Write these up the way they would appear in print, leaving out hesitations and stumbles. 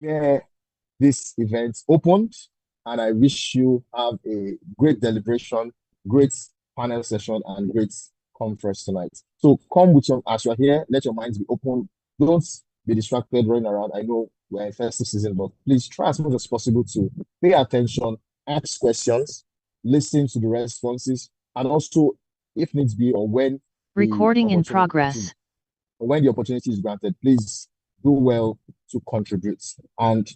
Yeah, this event opened, and I wish you have a great deliberation, great panel session, and great conference tonight. So come with your, as you're here, let your minds be open. Don't be distracted running around. I know we're in festive season, but please try as much as possible to pay attention, ask questions, listen to the responses, and also, if needs be, the Recording in opportunity progress. when the opportunity is granted, please do well to contribute. And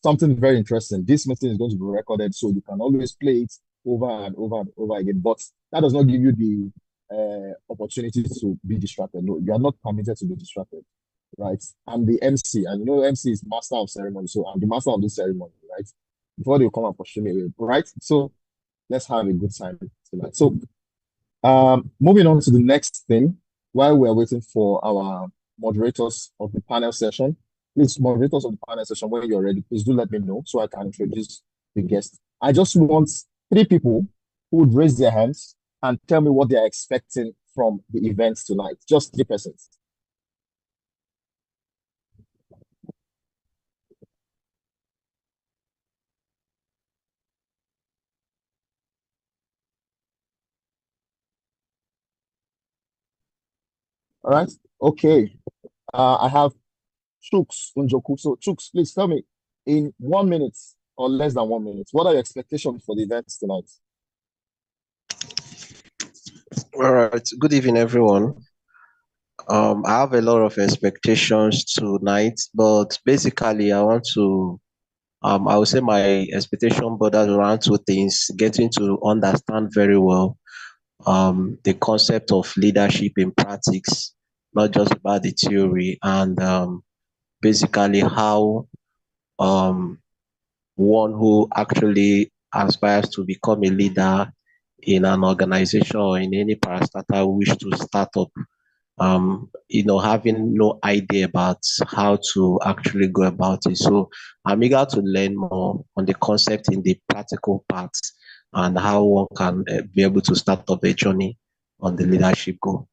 something very interesting, this meeting is going to be recorded, so you can always play it over and over and over again. But that does not give you the opportunity to be distracted. No, you are not permitted to be distracted, right? I'm the MC, and you know, MC is master of ceremony, so I'm the master of this ceremony, right? Before they come and pursue me away, right? So let's have a good time tonight. So moving on to the next thing, while we're waiting for our moderators of the panel session, please, moderators of the panel session, when you're ready, please do let me know so I can introduce the guest. I just want three people who would raise their hands and tell me what they are expecting from the event tonight. Just three persons. All right. Okay. I have Chooks Unjoku. So, Chooks, please tell me in 1 minute or less than 1 minute, what are your expectations for the event tonight? All right. Good evening, everyone. I have a lot of expectations tonight, but basically, I would say my expectation borders around two things: getting to understand very well the concept of leadership in practice, not just about the theory, and basically how um, one who actually aspires to become a leader in an organization or in any parastatal wish to start up, having no idea about how to actually go about it. So I'm eager to learn more on the concept in the practical parts and how one can be able to start up a journey on the leadership goal.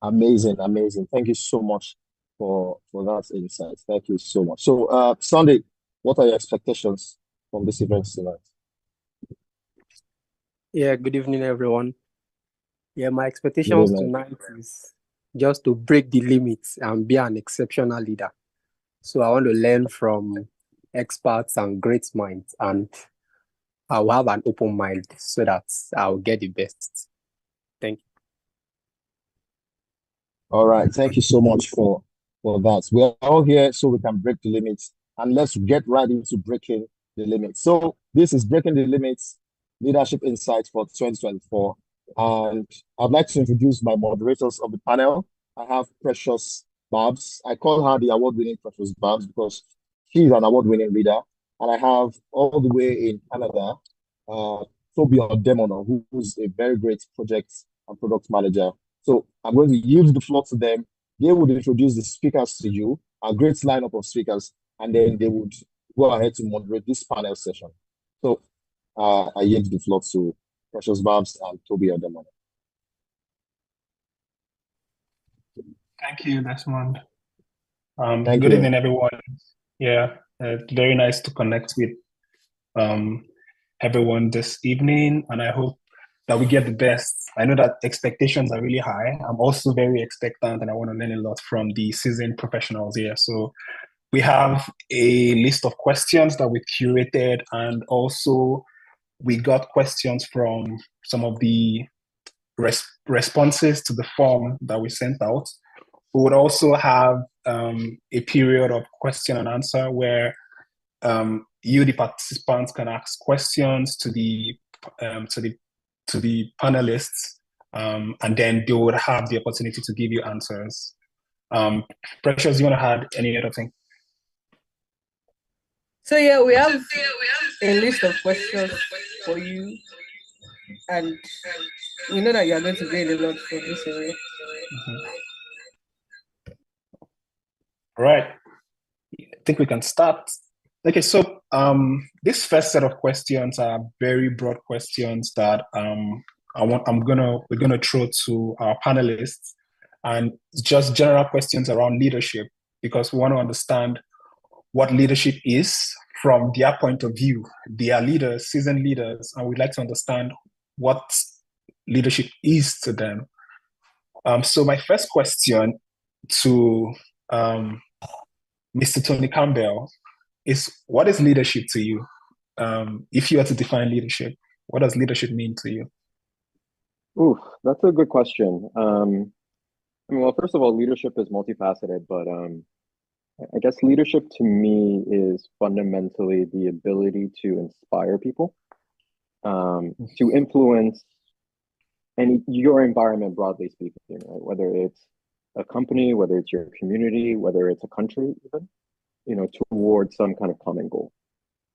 Amazing, amazing. Thank you so much for that insight. Thank you so much. So, Sunday, what are your expectations from this event tonight? Yeah, good evening, everyone. Yeah, my Good expectations evening. tonight is just to break the limits and be an exceptional leader. So I want to learn from experts and great minds, and I'll have an open mind so that I'll get the best. Thank you. All right. Thank you so much for that. We're all here so we can break the limits, and let's get right into breaking the limits. So this is Breaking the Limits Leadership Insights for 2024. And I'd like to introduce my moderators of the panel. I have Precious Babs. I call her the award-winning Precious Babs because she's an award-winning leader. And I have all the way in Canada, Toby Odemono, who's a very great project and product manager. So I'm going to yield the floor to them. They would introduce the speakers to you, a great lineup of speakers, and then they would go ahead to moderate this panel session. So I yield the floor to Precious Babs and Toby Odemono. Thank you, Desmond. Thank Good you. evening, everyone. Yeah, very nice to connect with everyone this evening, and I hope that we get the best. I know that expectations are really high. I'm also very expectant, and I want to learn a lot from the seasoned professionals here. So we have a list of questions that we curated, and also we got questions from some of the responses to the form that we sent out. We would also have a period of question and answer where you, the participants, can ask questions to the panelists, and then they would have the opportunity to give you answers. Precious, you want to add any other thing? So yeah, we have a list of questions for you, and we know that you are going to gain a lot from this area. All right, I think we can start. Okay, so this first set of questions are very broad questions that we're gonna throw to our panelists, and just general questions around leadership, because we want to understand what leadership is from their point of view. They are leaders, seasoned leaders, and we'd like to understand what leadership is to them. So my first question to Mr. Tony Campbell is, what is leadership to you? If you were to define leadership, what does leadership mean to you? Ooh, that's a good question. Well, first of all, leadership is multifaceted, but I guess leadership to me is fundamentally the ability to inspire people, to influence your environment, broadly speaking, right? Whether it's a company, whether it's your community, whether it's a country, even, towards some kind of common goal.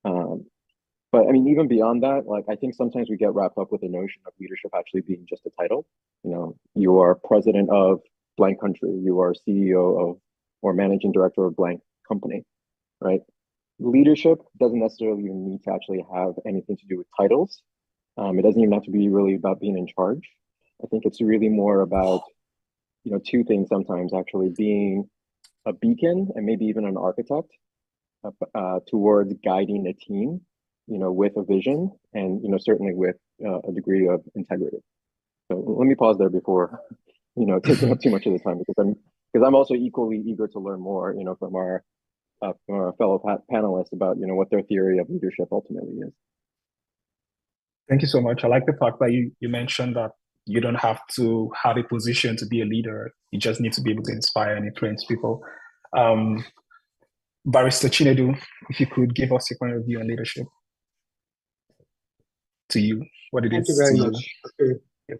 But I mean, even beyond that, like I think sometimes we get wrapped up with the notion of leadership actually being just a title. You are president of blank country, you are CEO of or managing director of blank company, right? Leadership doesn't necessarily even need to actually have anything to do with titles. It doesn't even have to be really about being in charge. I think it's really more about, two things sometimes, actually being a beacon and maybe even an architect towards guiding a team, with a vision and, certainly with a degree of integrity. So let me pause there before, taking up too much of the time, because I'm also equally eager to learn more, from our fellow panelists about, what their theory of leadership ultimately is. Thank you so much. I like the fact that you mentioned that you don't have to have a position to be a leader. You just need to be able to inspire and influence people. Barrister Chinedu, if you could give us your point of view on leadership. To you, what it is to you. Thank you very much. Okay.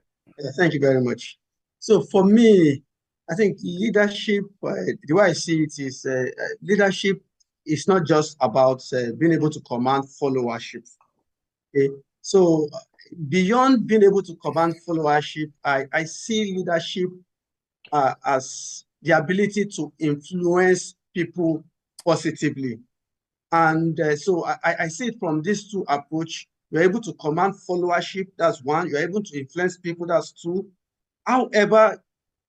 Thank you very much. So for me, I think leadership, the way I see it is leadership is not just about being able to command followership. Okay? So beyond being able to command followership, I see leadership as the ability to influence people positively. And so I see it from these two approaches. You're able to command followership, that's one. You're able to influence people, that's two. However,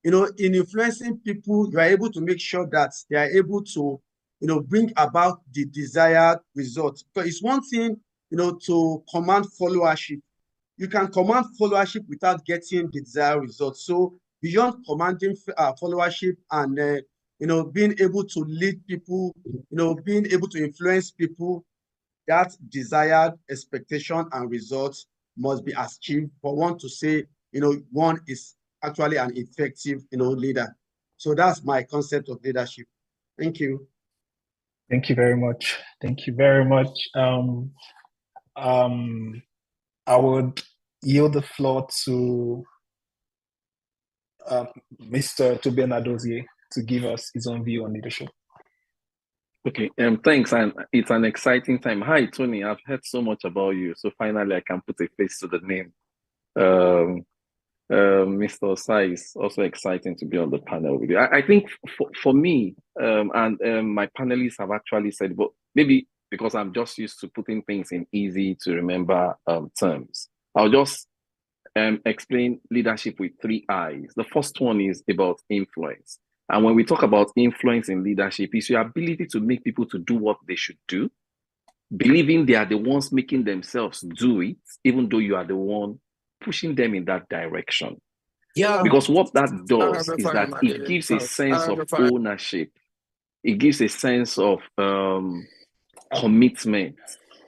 in influencing people, you are able to make sure that they are able to, bring about the desired result. So it's one thing, to command followership. You can command followership without getting the desired result. So beyond commanding followership and, being able to lead people, being able to influence people, that desired expectation and results must be achieved for one to say, one is actually an effective, leader. So that's my concept of leadership. Thank you. Thank you very much. Thank you very much. I would yield the floor to Mr. Tobe Nadozie to give us his own view on leadership. Okay, thanks, and it's an exciting time. Hi, Tony. I've heard so much about you, so finally I can put a face to the name. Mr. Osai, is also exciting to be on the panel with you. I think for me, and my panelists have actually said, but maybe because I'm just used to putting things in easy to remember terms, I'll just explain leadership with 3 I's. The first one is about influence. And when we talk about influence in leadership, it's your ability to make people to do what they should do, believing they are the ones making themselves do it, even though you are the one pushing them in that direction. Yeah. Because what that does is that it gives a sense of ownership. It gives a sense of commitment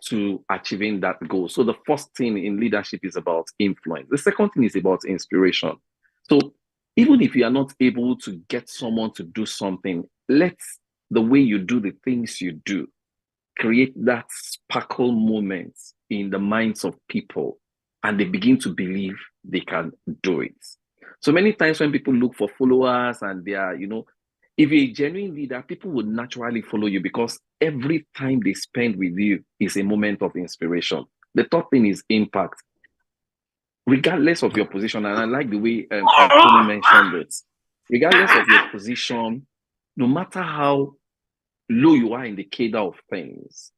to achieving that goal. So the first thing in leadership is about influence. The second thing is about inspiration. So even if you are not able to get someone to do something, let the way you do the things you do create that sparkle moment in the minds of people, and they begin to believe they can do it. So many times when people look for followers and they are, if you're a genuine leader, people would naturally follow you because every time they spend with you is a moment of inspiration. The third thing is impact. Regardless of your position, and I like the way Tony mentioned it, regardless of your position, no matter how low you are in the cadre of things,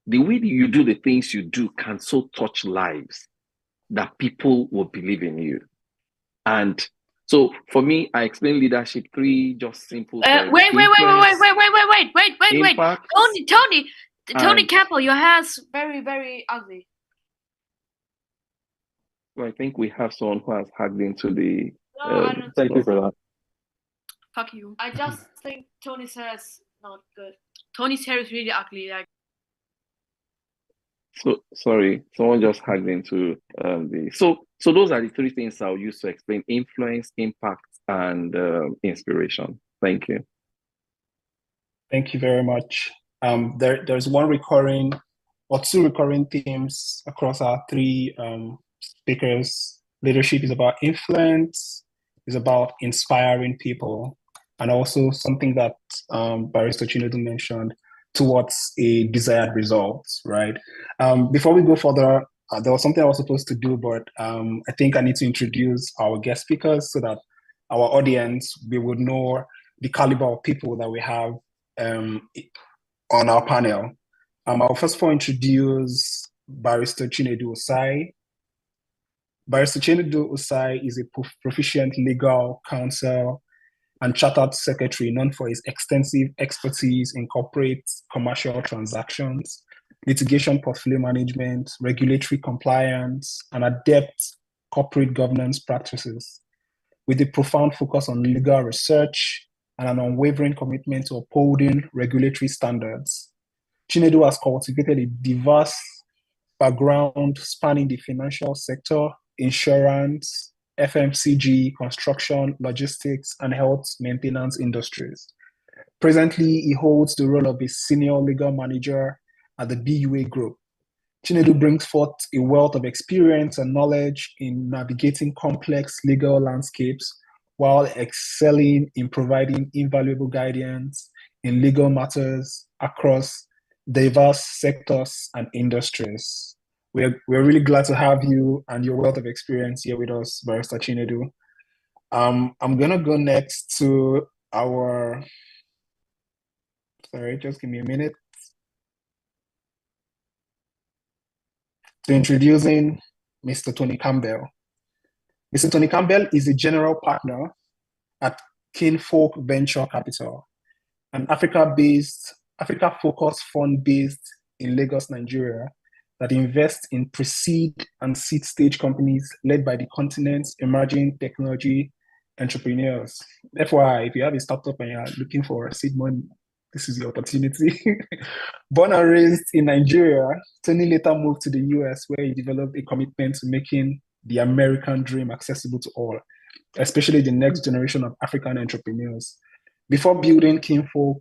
the way that you do the things you do can so touch lives that people will believe in you. And So for me, I explain leadership three just simple Wait. impact, Tony and Campbell, your hair's very, very ugly. I think we have someone who has hacked into the. No, I don't Thank you think for so. that. Fuck you. I just think Tony's hair is not good. Tony's hair is really ugly. Like, So sorry, someone just hacked into the. So those are the three things I'll use to explain influence, impact, and inspiration. Thank you. Thank you very much. There's one recurring or two recurring themes across our three speakers. Leadership is about influence, is about inspiring people, and also something that Barrister Chinedu mentioned, towards a desired result, right? Before we go further, there was something I was supposed to do, but I think I need to introduce our guest speakers so that our audience, we would know the caliber of people that we have on our panel. I'll first of all introduce Barrister Chinedu Osai. Barrister Chinedu Osai is a proficient legal counsel and chartered secretary known for his extensive expertise in corporate commercial transactions, litigation portfolio management, regulatory compliance, and adept corporate governance practices. With a profound focus on legal research and an unwavering commitment to upholding regulatory standards, Chinedu has cultivated a diverse background spanning the financial sector, insurance, FMCG, construction, logistics, and health maintenance industries. Presently, he holds the role of a senior legal manager at the BUA Group. Chinedu brings forth a wealth of experience and knowledge in navigating complex legal landscapes while excelling in providing invaluable guidance in legal matters across diverse sectors and industries. We're really glad to have you and your wealth of experience here with us, Barrister Chinedu. I'm gonna go next to our, sorry, just give me a minute. To introducing Mr. Tony Campbell. Mr. Tony Campbell is a general partner at Kinfolk Venture Capital, an Africa-focused fund based in Lagos, Nigeria, that invests in pre-seed and seed stage companies led by the continent's emerging technology entrepreneurs. FYI, if you have a startup and you're looking for seed money, this is your opportunity. Born and raised in Nigeria, Tony later moved to the US, where he developed a commitment to making the American dream accessible to all, especially the next generation of African entrepreneurs. Before building Kinfolk,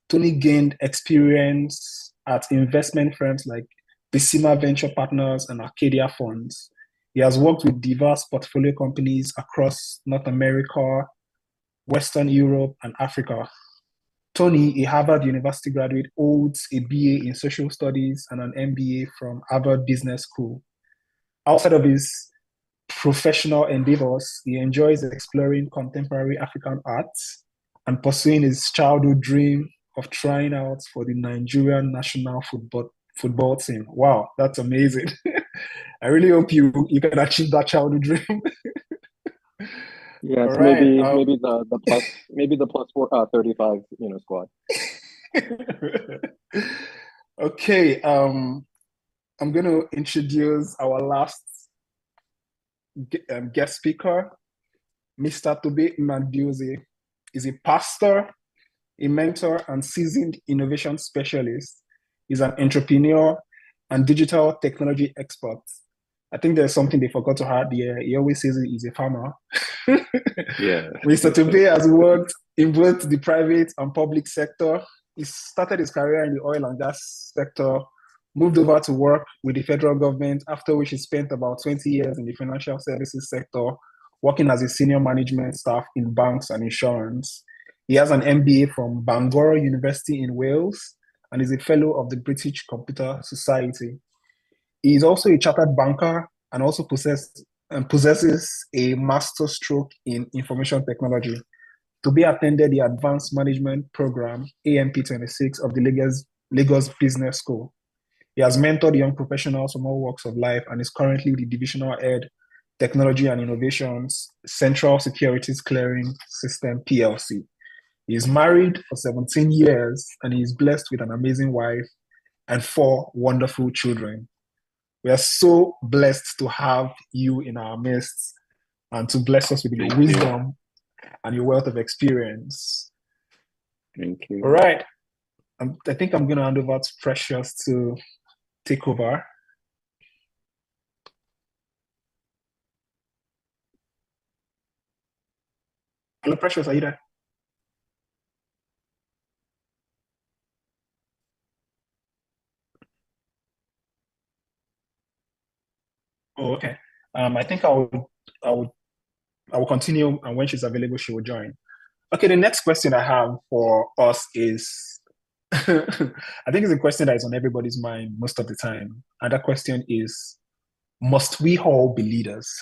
Tony gained experience at investment firms like Besima Venture Partners and Arcadia Funds. He has worked with diverse portfolio companies across North America, Western Europe, and Africa. Tony, a Harvard University graduate, holds a BA in social studies and an MBA from Harvard Business School. Outside of his professional endeavors, he enjoys exploring contemporary African arts and pursuing his childhood dream of trying out for the Nigerian national football team. Wow, that's amazing. I really hope you can achieve that childhood dream. Yes, right, maybe the plus 35 squad. Okay, I'm going to introduce our last guest speaker, Mr. Tobe Mandioze. Is a pastor, a mentor, and seasoned innovation specialist. He's an entrepreneur and digital technology expert. I think there's something they forgot to add here. He always says he's a farmer. Yeah. Mr. Tobe has worked in both the private and public sector. He started his career in the oil and gas sector, moved over to work with the federal government, after which he spent about 20 years in the financial services sector, working as a senior management staff in banks and insurance. He has an MBA from Bangor University in Wales and is a fellow of the British Computer Society. He is also a chartered banker and also possesses a master's stroke in information technology. Tobe attended the Advanced Management Program, AMP26, of the Lagos Business School. He has mentored young professionals from all walks of life and is currently the divisional head Technology and Innovations, Central Securities Clearing System PLC. He's married for 17 years and he's blessed with an amazing wife and 4 wonderful children. We are so blessed to have you in our midst and to bless us with your wisdom and your wealth of experience. Thank you. All right. I think I'm going to hand over to Precious to take over. Hello, Precious, are you there? Oh, okay. I think I will continue, and when she's available, she will join. Okay, the next question I have for us is, I think it's a question that is on everybody's mind most of the time. And that question is, must we all be leaders?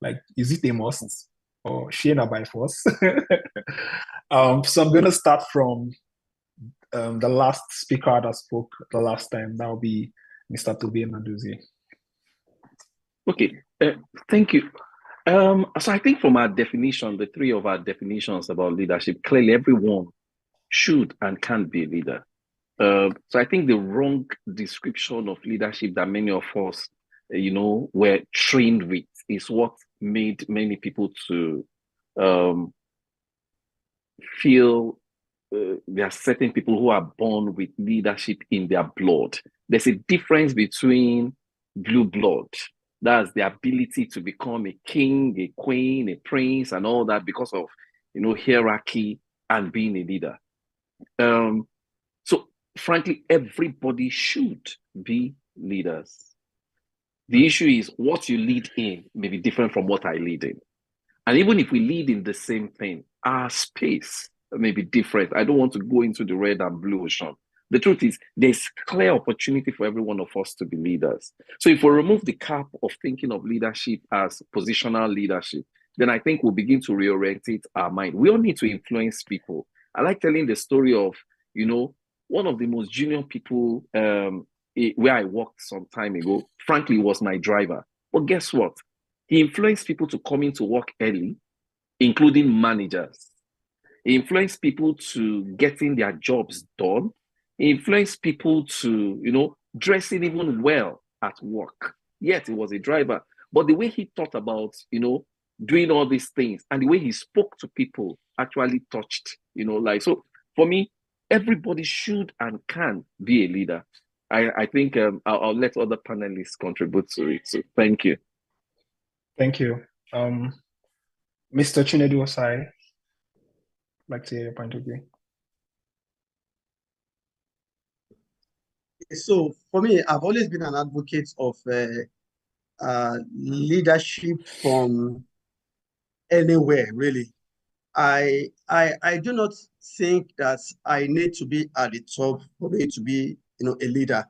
Like, is it a must? Or Shana by force? So I'm going to start from the last speaker that spoke the last time. That will be Mr. Tobi Naduzi. Okay, thank you. So I think from our definition, the 3 of our definitions about leadership, clearly everyone should and can be a leader. So I think the wrong description of leadership that many of us, were trained with is what made many people to feel there are certain people who are born with leadership in their blood. There's a difference between blue blood. That's the ability to become a king, a queen, a prince, and all that because of, hierarchy and being a leader. So frankly, everybody should be leaders. The issue is what you lead in may be different from what I lead in. And even if we lead in the same thing, our space may be different. I don't want to go into the red and blue ocean. The truth is, there's clear opportunity for every one of us to be leaders. So if we remove the cap of thinking of leadership as positional leadership, then I think we'll begin to reorientate our mind. We all need to influence people. I like telling the story of, one of the most junior people where I worked some time ago, frankly, was my driver. But guess what? He influenced people to come into work early, including managers. He influenced people to getting their jobs done. He influenced people to, dressing even well at work. Yet he was a driver. But the way he thought about, doing all these things and the way he spoke to people actually touched, so for me, everybody should and can be a leader. I think I'll let other panelists contribute to it. So thank you. Thank you. Mr. Chinedu Osai, I'd like to hear your point of view. So for me, I've always been an advocate of leadership from anywhere, really. I do not think that I need to be at the top for me to be, a leader.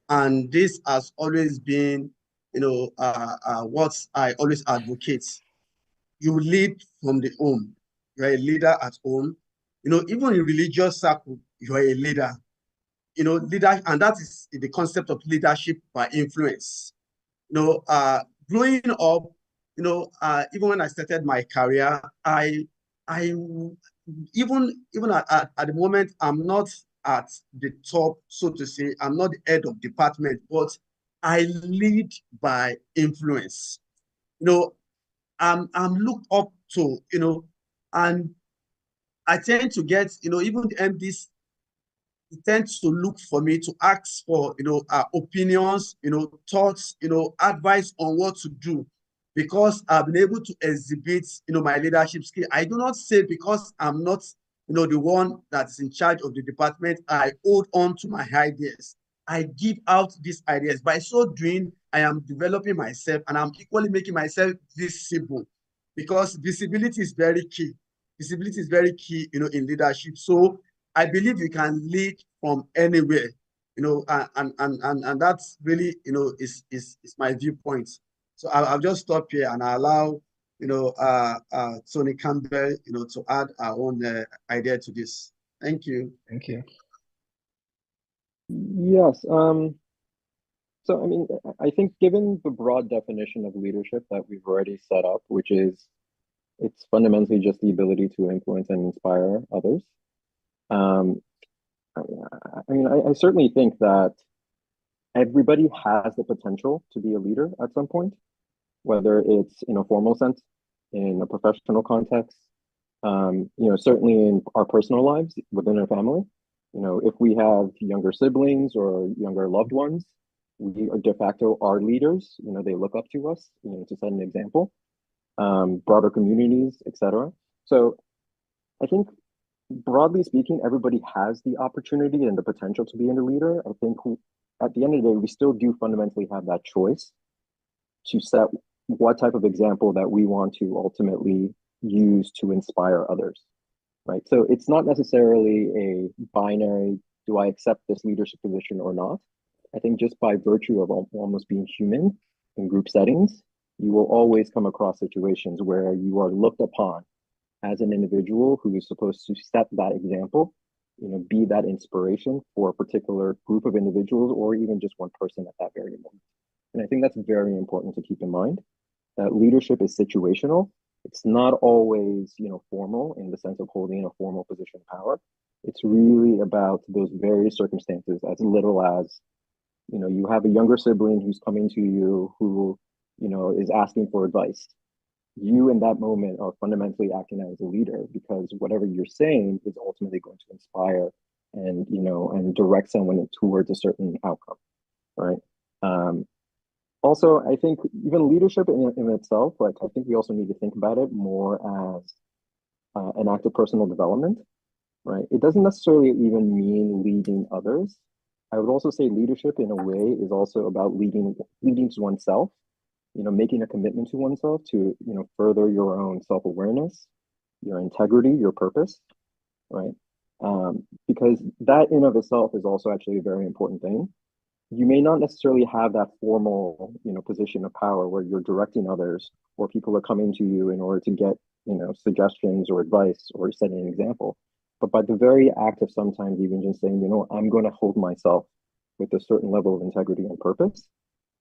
And this has always been, what I always advocate. You lead from the home. You're a leader at home. Even in religious circle, you're a leader. Leader, and that is the concept of leadership by influence. Growing up, even when I started my career, I even at the moment, I'm not at the top, so to say. I'm not the head of department, but I lead by influence. I'm looked up to, and I tend to get, even the MDs tend to look for me to ask for, opinions, thoughts, advice on what to do, because I've been able to exhibit, my leadership skill. I do not say because I'm not, the one that's in charge of the department, I hold on to my ideas. I give out these ideas. By so doing, I am developing myself and I'm equally making myself visible, because visibility is very key. Visibility is very key, in leadership. So I believe you can lead from anywhere, and that's really, is my viewpoint. So I'll just stop here and I'll allow, Tony Campbell, to add our own idea to this. Thank you. Thank you. Yes. So, I mean, I think given the broad definition of leadership that we've already set up, which is it's fundamentally just the ability to influence and inspire others. Um, I certainly think that everybody has the potential to be a leader at some point, whether it's in a formal sense, in a professional context, certainly in our personal lives within our family. If we have younger siblings or younger loved ones, we are de facto our leaders. They look up to us, to set an example. Broader communities, etc. So I think broadly speaking, everybody has the opportunity and the potential to be a leader. I think at the end of the day, we still do fundamentally have that choice to set what type of example that we want to ultimately use to inspire others, right? So it's not necessarily a binary, do I accept this leadership position or not? I think just by virtue of almost being human in group settings, you will always come across situations where you are looked upon as an individual who is supposed to set that example, be that inspiration for a particular group of individuals or even just one person at that very moment. And I think that's very important to keep in mind, that leadership is situational. It's not always, formal in the sense of holding a formal position of power. It's really about those various circumstances, as little as, you have a younger sibling who's coming to you who, is asking for advice. You in that moment are fundamentally acting as a leader because whatever you're saying is ultimately going to inspire and, and direct someone towards a certain outcome, right? Also, I think even leadership in itself, like I think we also need to think about it more as an act of personal development, right? It doesn't necessarily even mean leading others. I would also say leadership in a way is also about leading to oneself, making a commitment to oneself to, further your own self-awareness, your integrity, your purpose, right? Because that in of itself is also actually a very important thing. You may not necessarily have that formal, position of power where you're directing others or people are coming to you in order to get, suggestions or advice or setting an example. But by the very act of sometimes even just saying, I'm going to hold myself with a certain level of integrity and purpose,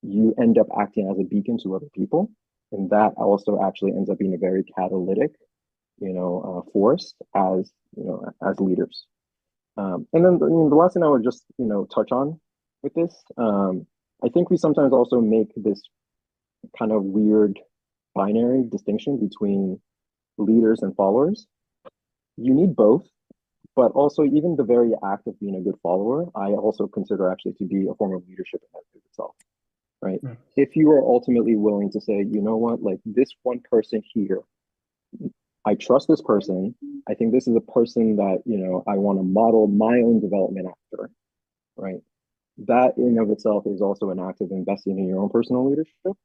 you end up acting as a beacon to other people. And that also actually ends up being a very catalytic, force as leaders. And then the last thing I would just, touch on with this, I think we sometimes also make this kind of weird binary distinction between leaders and followers. You need both, but also even the very act of being a good follower, I also consider actually to be a form of leadership in and of itself, right? Mm. If you are ultimately willing to say, you know what, like this one person here, I trust this person. I think this is a person that, I want to model my own development after, right? That in of itself is also an act of investing in your own personal leadership,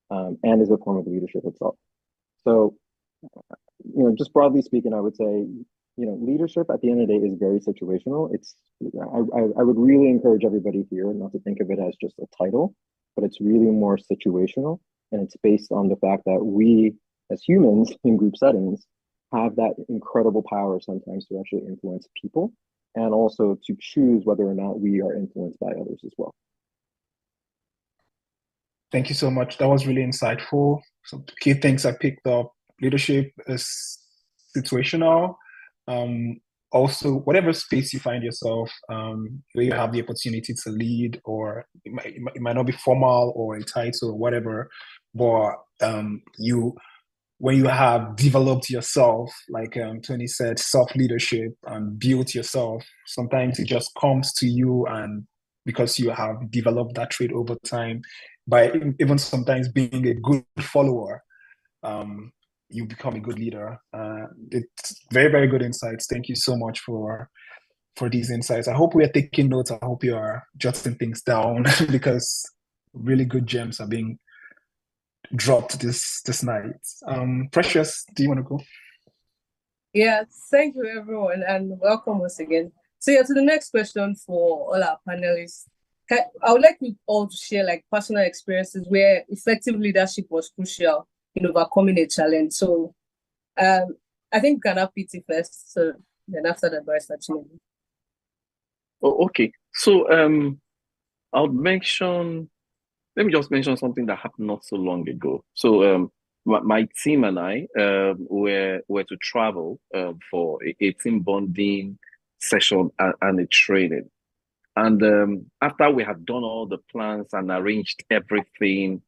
and is a form of leadership itself. So, just broadly speaking, I would say, leadership at the end of the day is very situational. I would really encourage everybody here not to think of it as just a title, but it's really more situational. And it's based on the fact that we as humans in group settings have that incredible power sometimes to actually influence people and also to choose whether or not we are influenced by others as well. Thank you so much. That was really insightful. Some key things I picked up: leadership is situational. Also, whatever space you find yourself, where you have the opportunity to lead, or it might not be formal or a title or whatever, but when you have developed yourself, like Tony said, self-leadership and built yourself, sometimes it just comes to you, and because you have developed that trait over time, by even sometimes being a good follower, you become a good leader. It's very, very good insights. Thank you so much for these insights. I hope we are taking notes. I hope you are jotting things down because really good gems are being dropped this night. Precious, do you want to go? Yeah, thank you everyone and welcome once again. So yeah, to the next question for all our panelists. I would like you all to share like personal experiences where effective leadership was crucial in overcoming a challenge. So I think we can have PT first. So then after that, Barrister Chinelu. Oh, okay. So I'll mention, let me just mention something that happened not so long ago. So, my team and I were to travel for a team bonding session and a training. And after we had done all the plans and arranged everything,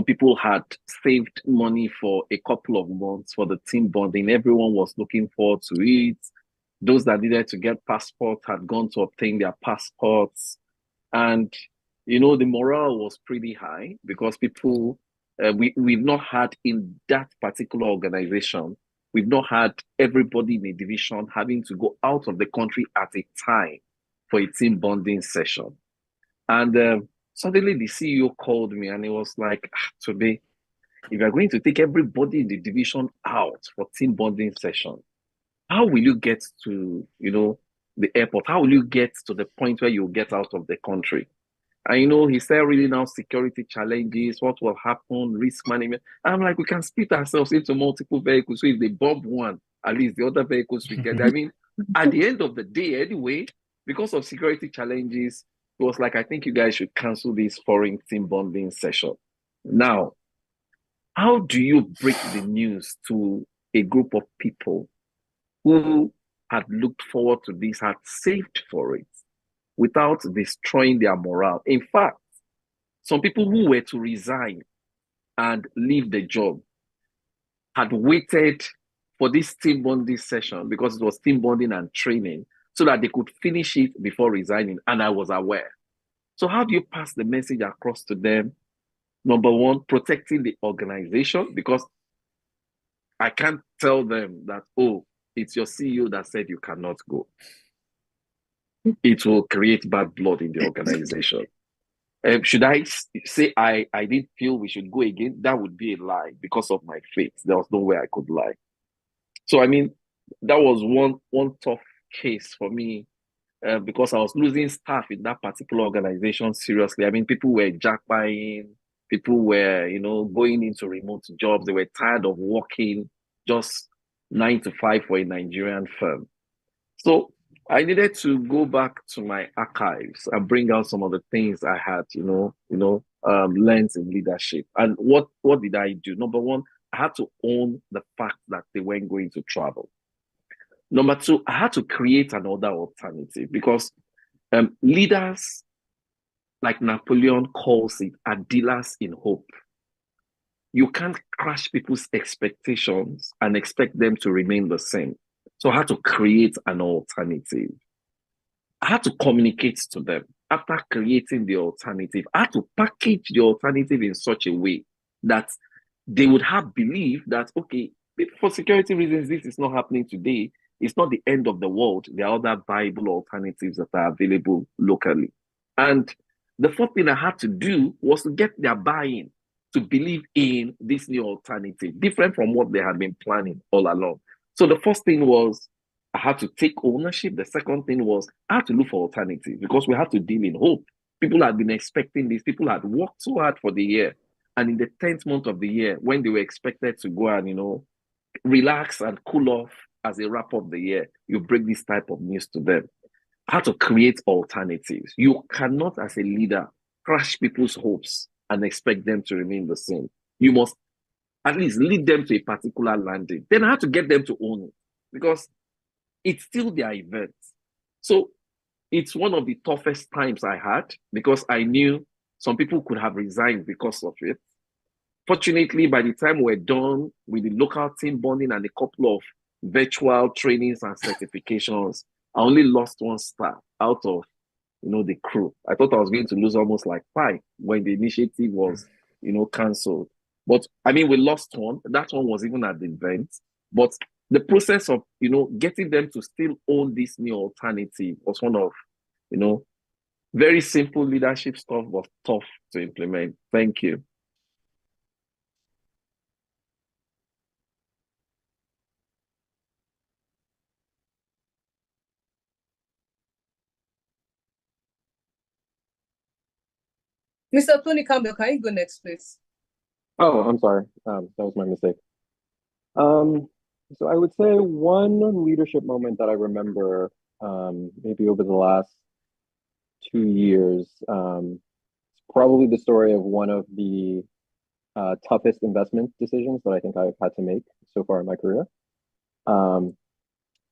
people had saved money for a couple of months for the team bonding. Everyone was looking forward to it. Those that needed to get passports had gone to obtain their passports. And, the morale was pretty high because people, we've not had in that particular organization, we've not had everybody in a division having to go out of the country at a time for a team bonding session. And suddenly the CEO called me and he was like, today, if you're going to take everybody in the division out for team bonding session, how will you get to, the airport? How will you get to the point where you'll get out of the country? And he said really now security challenges, what will happen, risk management. I'm like, we can split ourselves into multiple vehicles. So if they bomb one, at least the other vehicles we get. I mean, at the end of the day, anyway, because of security challenges, it was like, I think you guys should cancel this foreign team bonding session. Now, how do you break the news to a group of people who had looked forward to this, had saved for it, without destroying their morale? In fact, some people who were to resign and leave the job had waited for this team bonding session because it was team bonding and training so that they could finish it before resigning. And I was aware. So how do you pass the message across to them? Number one, protecting the organization, because I can't tell them that, oh, it's your CEO that said you cannot go. It will create bad blood in the organization. Should I say I didn't feel we should go again? That would be a lie because of my faith. There was no way I could lie. So, I mean, that was one tough case for me because I was losing staff in that particular organization seriously. I mean, people were jackpying, people were, going into remote jobs. They were tired of working just 9 to 5 for a Nigerian firm. So I needed to go back to my archives and bring out some of the things I had, learned in leadership. And what did I do? Number one, I had to own the fact that they weren't going to travel. Number two, I had to create another alternative because leaders, like Napoleon calls it, are dealers in hope. You can't crush people's expectations and expect them to remain the same. So I had to create an alternative. I had to communicate to them. After creating the alternative, I had to package the alternative in such a way that they would have belief that, okay, for security reasons, this is not happening today. It's not the end of the world. There are other viable alternatives that are available locally. And the fourth thing I had to do was to get their buy-in to believe in this new alternative, different from what they had been planning all along. So the first thing was I had to take ownership. The second thing was I had to look for alternatives because we had to deal in hope. People had been expecting this. People had worked so hard for the year. And in the 10th month of the year, when they were expected to go and, relax and cool off as a wrap up the year, you bring this type of news to them. How to create alternatives. You cannot, as a leader, crush people's hopes and expect them to remain the same. You must at least lead them to a particular landing. Then I had to get them to own it because it's still their event. So it's one of the toughest times I had because I knew some people could have resigned because of it. Fortunately, by the time we're done with the local team bonding and a couple of virtual trainings and certifications, I only lost one star out of the crew. I thought I was going to lose almost like 5 when the initiative was cancelled. But I mean, we lost one. That one was even at the event. But the process of getting them to still own this new alternative was one of very simple leadership stuff, but tough to implement. Thank you. Mr. Tony Campbell, can you go next, please? Oh, I'm sorry. That was my mistake. So I would say one leadership moment that I remember, maybe over the last 2 years, it's probably the story of one of the toughest investment decisions that I think I've had to make so far in my career. I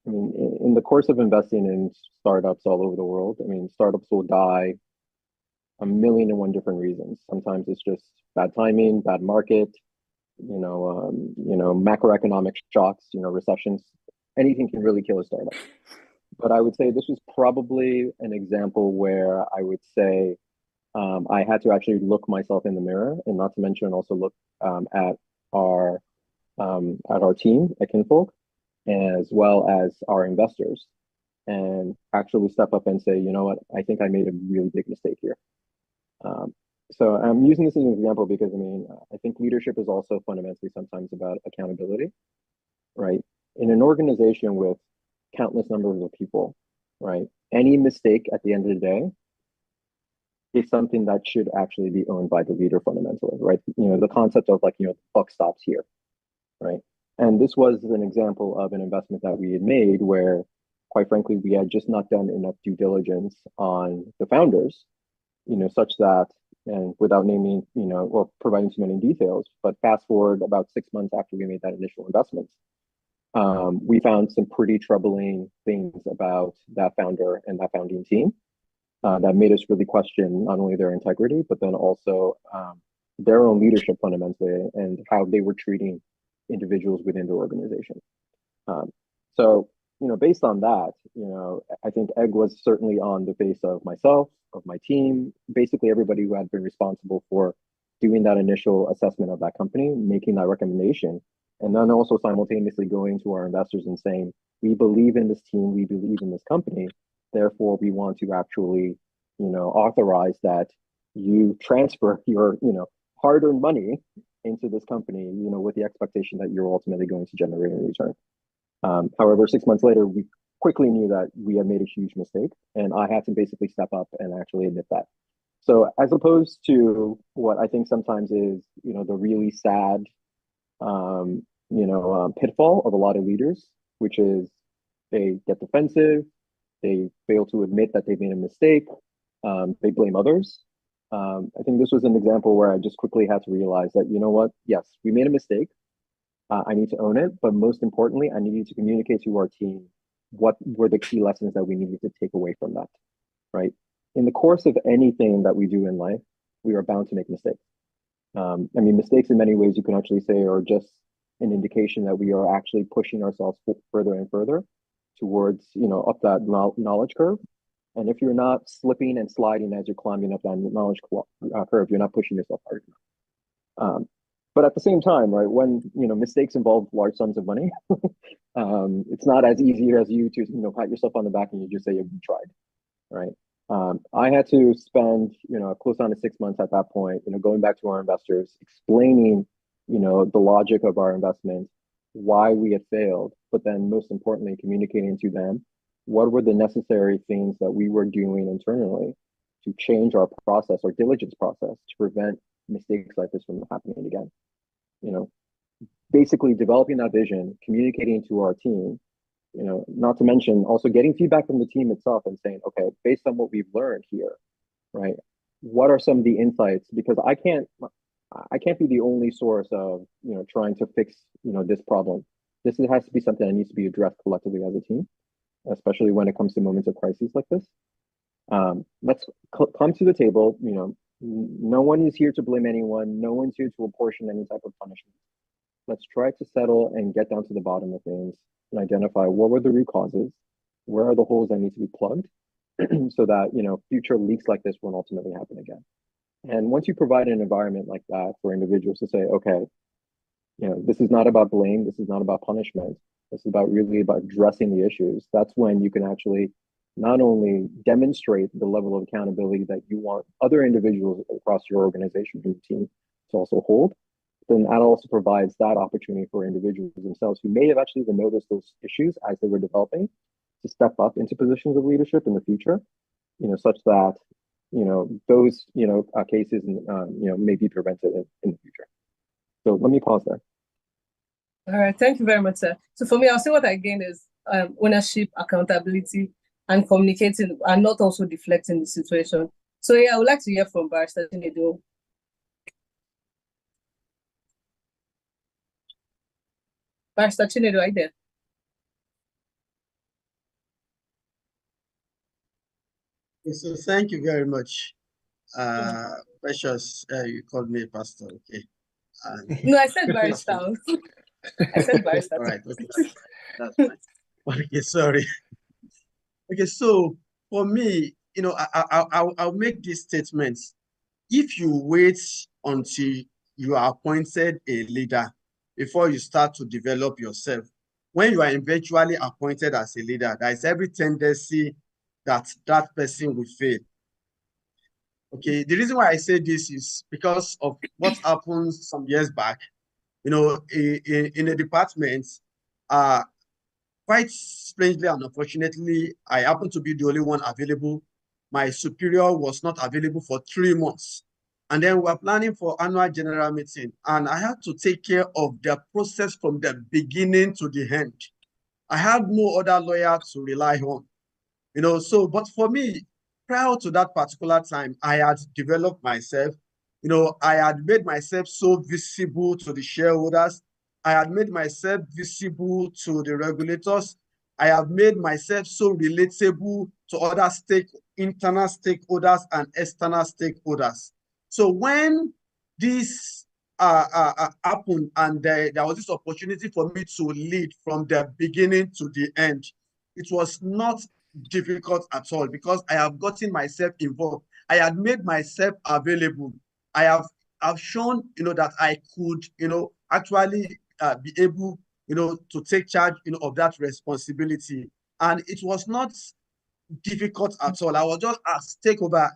mean, in the course of investing in startups all over the world, I mean, startups will die a million and one different reasons. Sometimes it's just bad timing, bad market, macroeconomic shocks, recessions. Anything can really kill a startup. But I would say this was probably an example where I would say I had to actually look myself in the mirror, and not to mention also look at our team at Kinfolk, as well as our investors, and actually step up and say, you know what, I think I made a really big mistake here. So I'm using this as an example because I think leadership is also fundamentally sometimes about accountability, right? In an organization with countless numbers of people, right? Any mistake at the end of the day is something that should actually be owned by the leader fundamentally, right? The concept of the buck stops here, right? And this was an example of an investment that we had made where, quite frankly, we had just not done enough due diligence on the founders, such that, and without naming, or providing too many details, but fast forward about 6 months after we made that initial investment, we found some pretty troubling things about that founder and that founding team that made us really question not only their integrity, but then also their own leadership fundamentally and how they were treating individuals within their organization. So, based on that, I think egg was certainly on the face of myself, of my team, basically everybody who had been responsible for doing that initial assessment of that company, making that recommendation, and then also simultaneously going to our investors and saying, we believe in this team, we believe in this company, therefore we want to actually, authorize that you transfer your, hard-earned money into this company, with the expectation that you're ultimately going to generate a return. However, 6 months later, we quickly knew that we had made a huge mistake, and I had to basically step up and actually admit that. So as opposed to what I think sometimes is, the really sad, pitfall of a lot of leaders, which is they get defensive, they fail to admit that they made a mistake, they blame others. I think this was an example where I just quickly had to realize that, yes, we made a mistake. I need to own it, but most importantly, I needed to communicate to our team what were the key lessons that we needed to take away from that, right? In the course of anything that we do in life, we are bound to make mistakes. Mistakes in many ways you can actually say are just an indication that we are actually pushing ourselves further and further towards, up that knowledge curve. And if you're not slipping and sliding as you're climbing up that knowledge curve, you're not pushing yourself hard enough. But at the same time, right, when mistakes involve large sums of money, it's not as easy as you to pat yourself on the back and you just say you tried, right? I had to spend close on to 6 months at that point, going back to our investors, explaining the logic of our investment, why we had failed, but then most importantly, communicating to them what were the necessary things that we were doing internally to change our process, our diligence process, to prevent mistakes like this from happening again. Basically developing that vision, communicating to our team, not to mention also getting feedback from the team itself and saying, okay, based on what we've learned here, right, what are some of the insights? Because I can't be the only source of trying to fix this problem. This has to be something that needs to be addressed collectively as a team, especially when it comes to moments of crises like this. Let's come to the table. No one is here to blame anyone. No one's here to apportion any type of punishment. Let's try to settle and get down to the bottom of things and identify what were the root causes, where are the holes that need to be plugged, so that future leaks like this won't ultimately happen again. And once you provide an environment like that for individuals to say, okay, this is not about blame, this is not about punishment, this is really about addressing the issues, that's when you can actually not only demonstrate the level of accountability that you want other individuals across your organization and team to also hold, then that also provides that opportunity for individuals themselves who may have actually even noticed those issues as they were developing to step up into positions of leadership in the future, such that those cases may be prevented in the future. So let me pause there. All right, thank you very much, sir. So for me, I'll say what I gained is ownership, accountability, and communicating and not also deflecting the situation. So yeah, I would like to hear from Barrister Chinedu. Barrister Chinedu, are you there? Okay, so thank you very much. Precious, you called me pastor, okay. No, I said barrister. I said barrister. All right, okay, that's fine. Okay, sorry. Okay, so for me, I'll make these statements. If you wait until you are appointed a leader before you start to develop yourself, when you are eventually appointed as a leader, there is every tendency that that person will fail. Okay, the reason why I say this is because of what happened some years back. In a department, quite strangely and unfortunately, I happened to be the only one available. My superior was not available for 3 months. And then we were planning for annual general meeting, and I had to take care of the process from the beginning to the end. I had no other lawyer to rely on. But for me, prior to that particular time, I had developed myself. I had made myself so visible to the shareholders. I had made myself visible to the regulators. I have made myself so relatable to other internal stakeholders and external stakeholders. So when this happened and there was this opportunity for me to lead from the beginning to the end, it was not difficult at all because I have gotten myself involved. I had made myself available. I've shown, that I could, actually be able, to take charge, of that responsibility. And it was not difficult at all. I was just asked take over.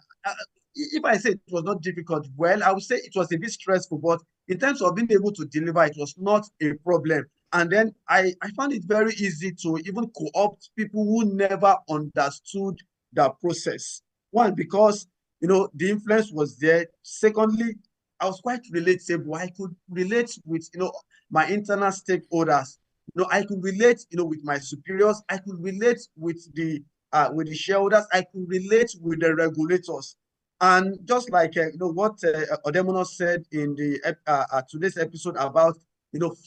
If I say it was not difficult, well, I would say it was a bit stressful, but in terms of being able to deliver, it was not a problem. And then I found it very easy to even co-opt people who never understood the process. One, because the influence was there. Secondly, I was quite relatable. I could relate with my internal stakeholders. I could relate with my superiors. I could relate with the shareholders. I could relate with the regulators. And just like what Odemono said in the today's episode about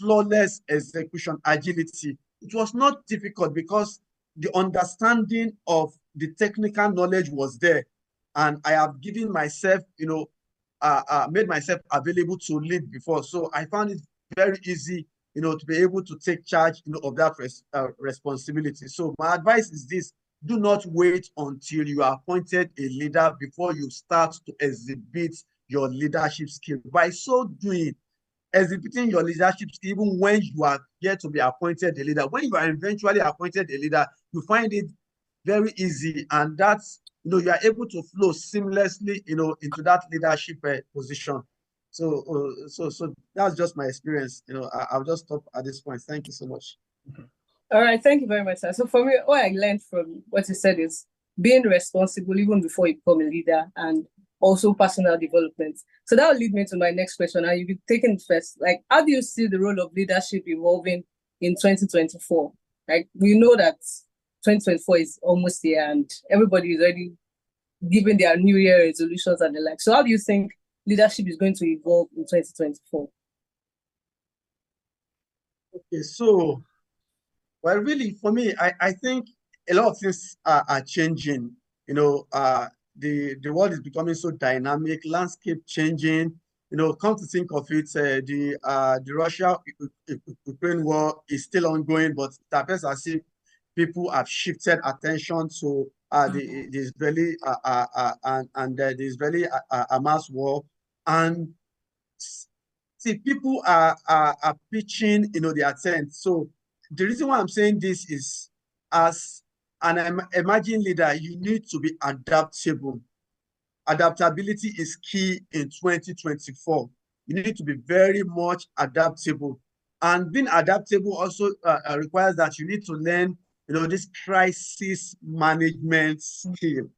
flawless execution, agility, it was not difficult because the understanding of the technical knowledge was there, and I have given myself, made myself available to lead before, so I found it very easy, to be able to take charge, of that responsibility. So my advice is this: do not wait until you are appointed a leader before you start to exhibit your leadership skill. By so doing, exhibiting your leadership skill, even when you are yet to be appointed a leader, when you are eventually appointed a leader, you find it very easy, and that's, you are able to flow seamlessly, into that leadership position. So that's just my experience. I'll just stop at this point. Thank you so much. All right, thank you very much, sir. So for me, what I learned from what you said is being responsible even before you become a leader, and also personal development. So that will lead me to my next question, and you'll be taking it first. Like, how do you see the role of leadership evolving in 2024? Like, we know that 2024 is almost here, and everybody is already giving their New Year resolutions and the like. So how do you think leadership is going to evolve in 2024? Okay, so, well, really, for me, I think a lot of things are changing. The world is becoming so dynamic, landscape changing. Come to think of it, the Russia-Ukraine war is still ongoing, but it appears as if people have shifted attention to the Israeli and the Israeli Hamas war, and see, people are pitching, their tent. So the reason why I'm saying this is, as an emerging leader, you need to be adaptable. Adaptability is key in 2024. You need to be very much adaptable. And being adaptable also requires that you need to learn, this crisis management skill.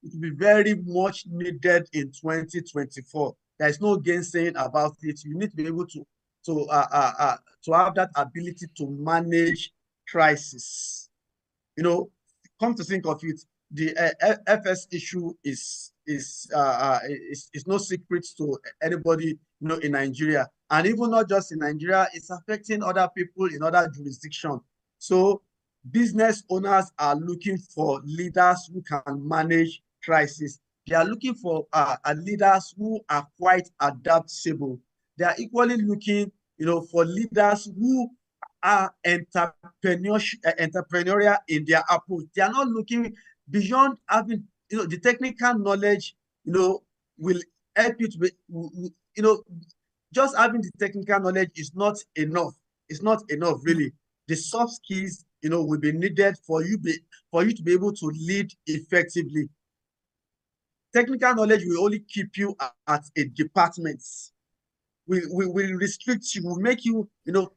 It will be very much needed in 2024. There's no gainsaying about it. You need to be able to have that ability to manage crisis. come to think of it, the FS issue is no secret to anybody, in Nigeria, and even not just in Nigeria, it's affecting other people in other jurisdictions. So business owners are looking for leaders who can manage crisis. They are looking for leaders who are quite adaptable. They are equally looking, for leaders who are entrepreneurial in their approach. They are not looking beyond having, the technical knowledge, will help you to be, just having the technical knowledge is not enough. It's not enough, really. The soft skills, will be needed for you to be able to lead effectively. Technical knowledge will only keep you at a department. Will restrict you, will make you,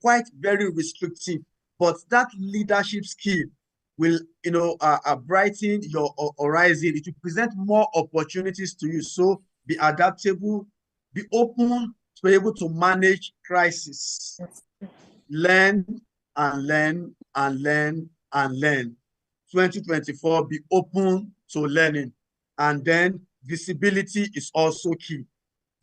quite very restrictive. But that leadership skill will, brighten your horizon. It will present more opportunities to you. So be adaptable, be open to be able to manage crisis. Learn and learn and learn and learn. 2024, be open to learning. And then visibility is also key.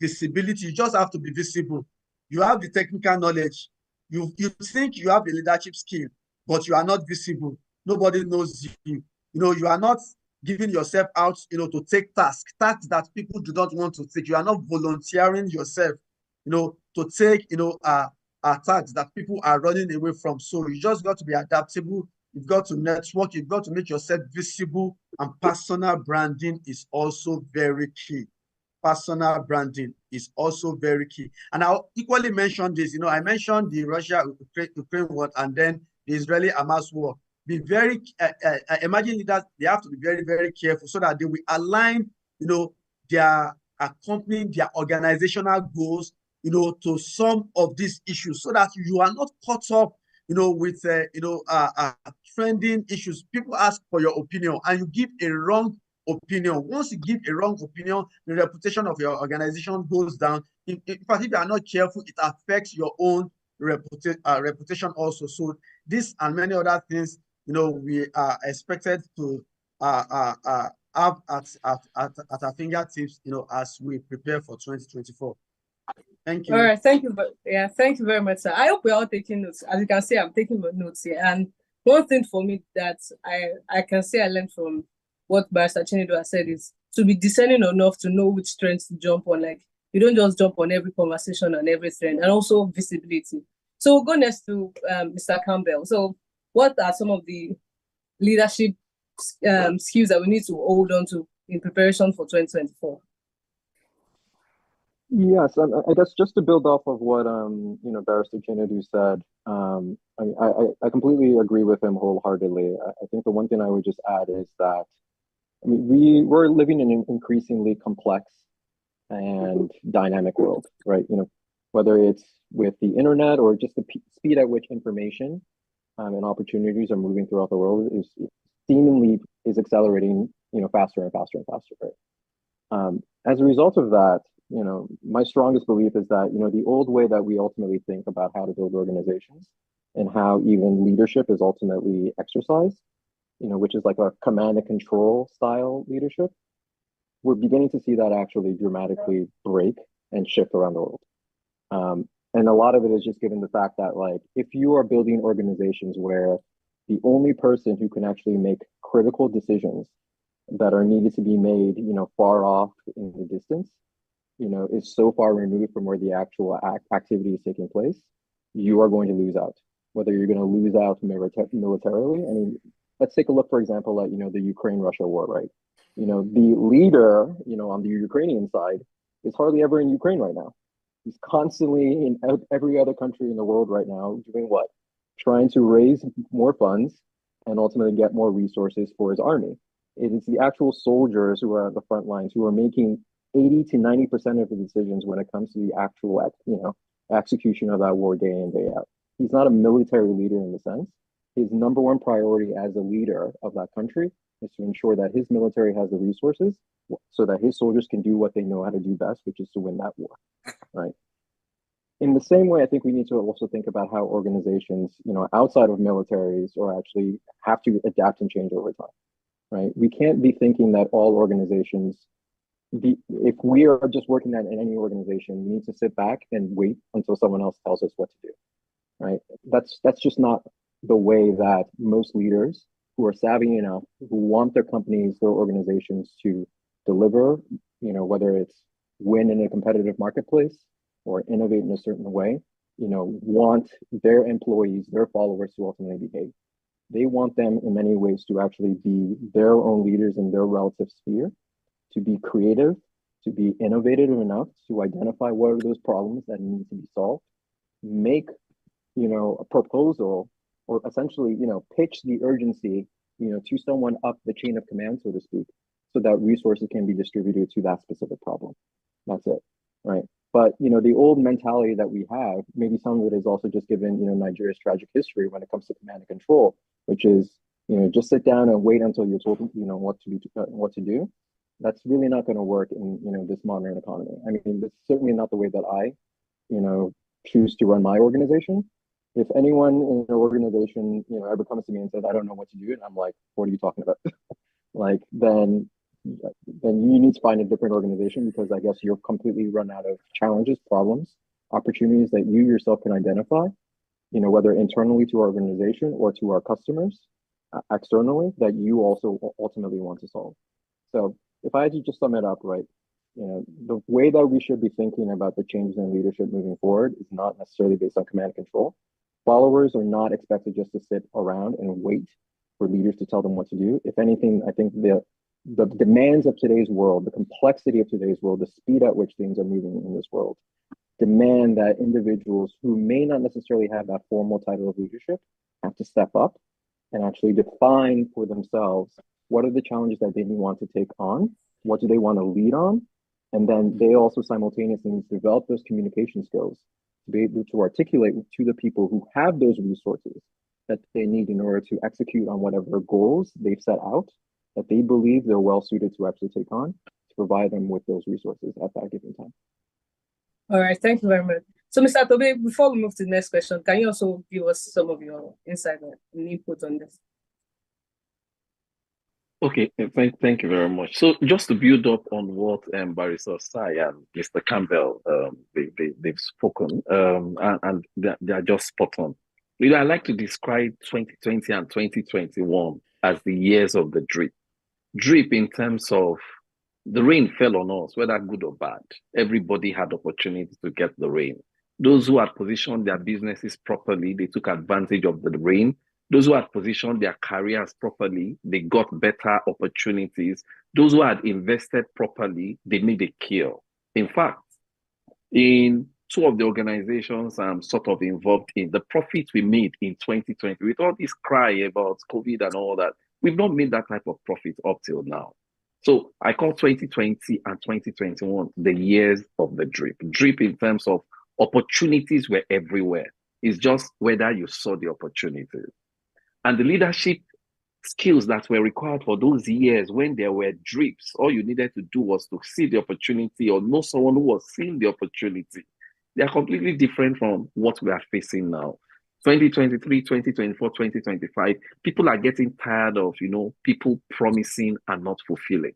Visibility, you just have to be visible. You have the technical knowledge. You think you have the leadership skill, but you are not visible. Nobody knows you. You are not giving yourself out, to take tasks that people do not want to take. You are not volunteering yourself, to take, tasks that people are running away from. So you just got to be adaptable. You've got to network. You've got to make yourself visible, and personal branding is also very key. Personal branding is also very key. And I'll equally mention this. I mentioned the Russia-Ukraine war and then the Israeli-Hamas war. Be very, emerging leaders, they have to be very, very careful so that they will align, their accompanying their organizational goals, to some of these issues so that you are not caught up, with, trending issues. People ask for your opinion and you give a wrong opinion. Once you give a wrong opinion, the reputation of your organization goes down. In fact, if you are not careful, it affects your own reputation also. So this and many other things, we are expected to have at our fingertips, as we prepare for 2024. Thank you. All right, thank you. Thank you very much, sir. I hope we're all taking notes. As you can see, I'm taking my notes here. And one thing for me that I can say I learned from what Barrister Chinedu has said is to be discerning enough to know which trends to jump on. Like, you don't just jump on every conversation and every trend, and also visibility. So we'll go next to Mr. Campbell. So what are some of the leadership skills that we need to hold on to in preparation for 2024? Yes, I guess just to build off of what Barrister Chinedu said, I completely agree with him wholeheartedly. I think the one thing I would just add is that we're living in an increasingly complex and dynamic world, right? Whether it's with the internet or just the speed at which information and opportunities are moving throughout the world is seemingly accelerating, faster and faster and faster, right? As a result of that, my strongest belief is that, the old way that we ultimately think about how to build organizations and how even leadership is ultimately exercised, which is like a command and control style leadership, we're beginning to see that actually dramatically break and shift around the world. And a lot of it is just given the fact that, like, if you are building organizations where the only person who can actually make critical decisions that are needed to be made, far off in the distance, is so far removed from where the actual activity is taking place, you are going to lose out. Whether you're going to lose out militarily, let's take a look, for example, at, the Ukraine-Russia war, right? The leader, on the Ukrainian side is hardly ever in Ukraine right now. He's constantly in every other country in the world right now doing what? Trying to raise more funds and ultimately get more resources for his army. It is the actual soldiers who are at the front lines who are making 80 to 90% of the decisions when it comes to the actual, execution of that war day in, day out. He's not a military leader in the sense. His number one priority as a leader of that country is to ensure that his military has the resources so that his soldiers can do what they know how to do best, which is to win that war, right? In the same way, I think we need to also think about how organizations, outside of militaries, or actually have to adapt and change over time. right? We can't be thinking that all organizations, if we are just working in any organization, we need to sit back and wait until someone else tells us what to do, right? That's just not the way that most leaders who are savvy enough, who want their companies, their organizations to deliver, whether it's win in a competitive marketplace or innovate in a certain way, want their employees, their followers to ultimately behave. They want them in many ways to actually be their own leaders in their relative sphere, to be creative, to be innovative enough to identify what are those problems that need to be solved, make a proposal, or essentially pitch the urgency to someone up the chain of command, so to speak, so that resources can be distributed to that specific problem. That's it, right? But the old mentality that we have, maybe some of it is also just given Nigeria's tragic history when it comes to command and control, which is just sit down and wait until you're told what to do. That's really not going to work in this modern economy. I mean, that's certainly not the way that I choose to run my organization. If anyone in an organization ever comes to me and says, I don't know what to do, and I'm like, what are you talking about? Like, then you need to find a different organization, because I guess you're completely run out of challenges, problems, opportunities that you yourself can identify, whether internally to our organization or to our customers externally, that you also ultimately want to solve. So if I had to just sum it up, right, the way that we should be thinking about the changes in leadership moving forward is not necessarily based on command and control. Followers are not expected just to sit around and wait for leaders to tell them what to do. If anything, I think the demands of today's world, the complexity of today's world, the speed at which things are moving in this world, demand that individuals who may not necessarily have that formal title of leadership have to step up and actually define for themselves what are the challenges that they want to take on, what do they want to lead on, and then they also simultaneously need to develop those communication skills to be able to articulate to the people who have those resources that they need in order to execute on whatever goals they've set out, that they believe they're well suited to actually take on, to provide them with those resources at that given time. All right, thank you very much. So, Mr. Tobe, before we move to the next question, can you also give us some of your insight and input on this? Okay, thank you very much. So just to build up on what Barrister Sai and Mr. Campbell they've spoken, and they are just spot on. I like to describe 2020 and 2021 as the years of the drip. Drip in terms of the rain fell on us, whether good or bad. Everybody had opportunity to get the rain. Those who had positioned their businesses properly, they took advantage of the rain. Those who had positioned their careers properly, they got better opportunities. Those who had invested properly, they made a kill. In fact, in two of the organizations I'm sort of involved in, the profits we made in 2020, with all this cry about COVID and all that, we've not made that type of profit up till now. So I call 2020 and 2021 the years of the drip. Drip in terms of opportunities were everywhere. It's just whether you saw the opportunities. And the leadership skills that were required for those years when there were drips, all you needed to do was to see the opportunity or know someone who was seeing the opportunity. They are completely different from what we are facing now. 2023, 2024, 2025, people are getting tired of, people promising and not fulfilling.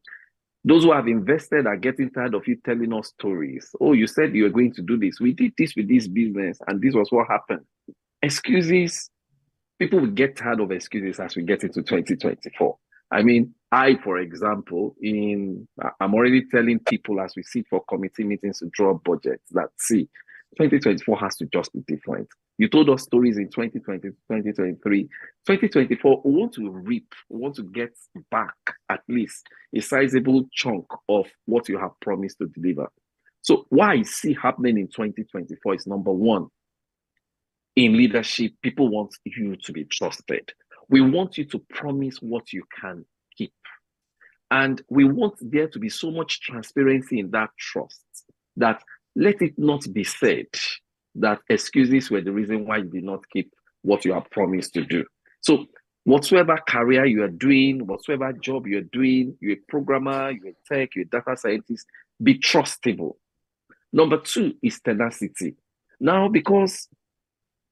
Those who have invested are getting tired of you telling us stories. Oh, you said you were going to do this. We did this with this business, and this was what happened. Excuses. People will get tired of excuses as we get into 2024. I mean, for example, I'm already telling people as we sit for committee meetings to draw budgets that, see, 2024 has to just be different. You told us stories in 2020, 2023. 2024, we want to reap, we want to get back at least a sizable chunk of what you have promised to deliver. So what I see happening in 2024 is, number one, in leadership, people want you to be trusted. We want you to promise what you can keep. And we want there to be so much transparency in that trust that let it not be said that excuses were the reason why you did not keep what you have promised to do. So whatsoever career you are doing, whatsoever job you're doing, you're a programmer, you're a tech, you're a data scientist, be trustable. Number two is tenacity. Now, because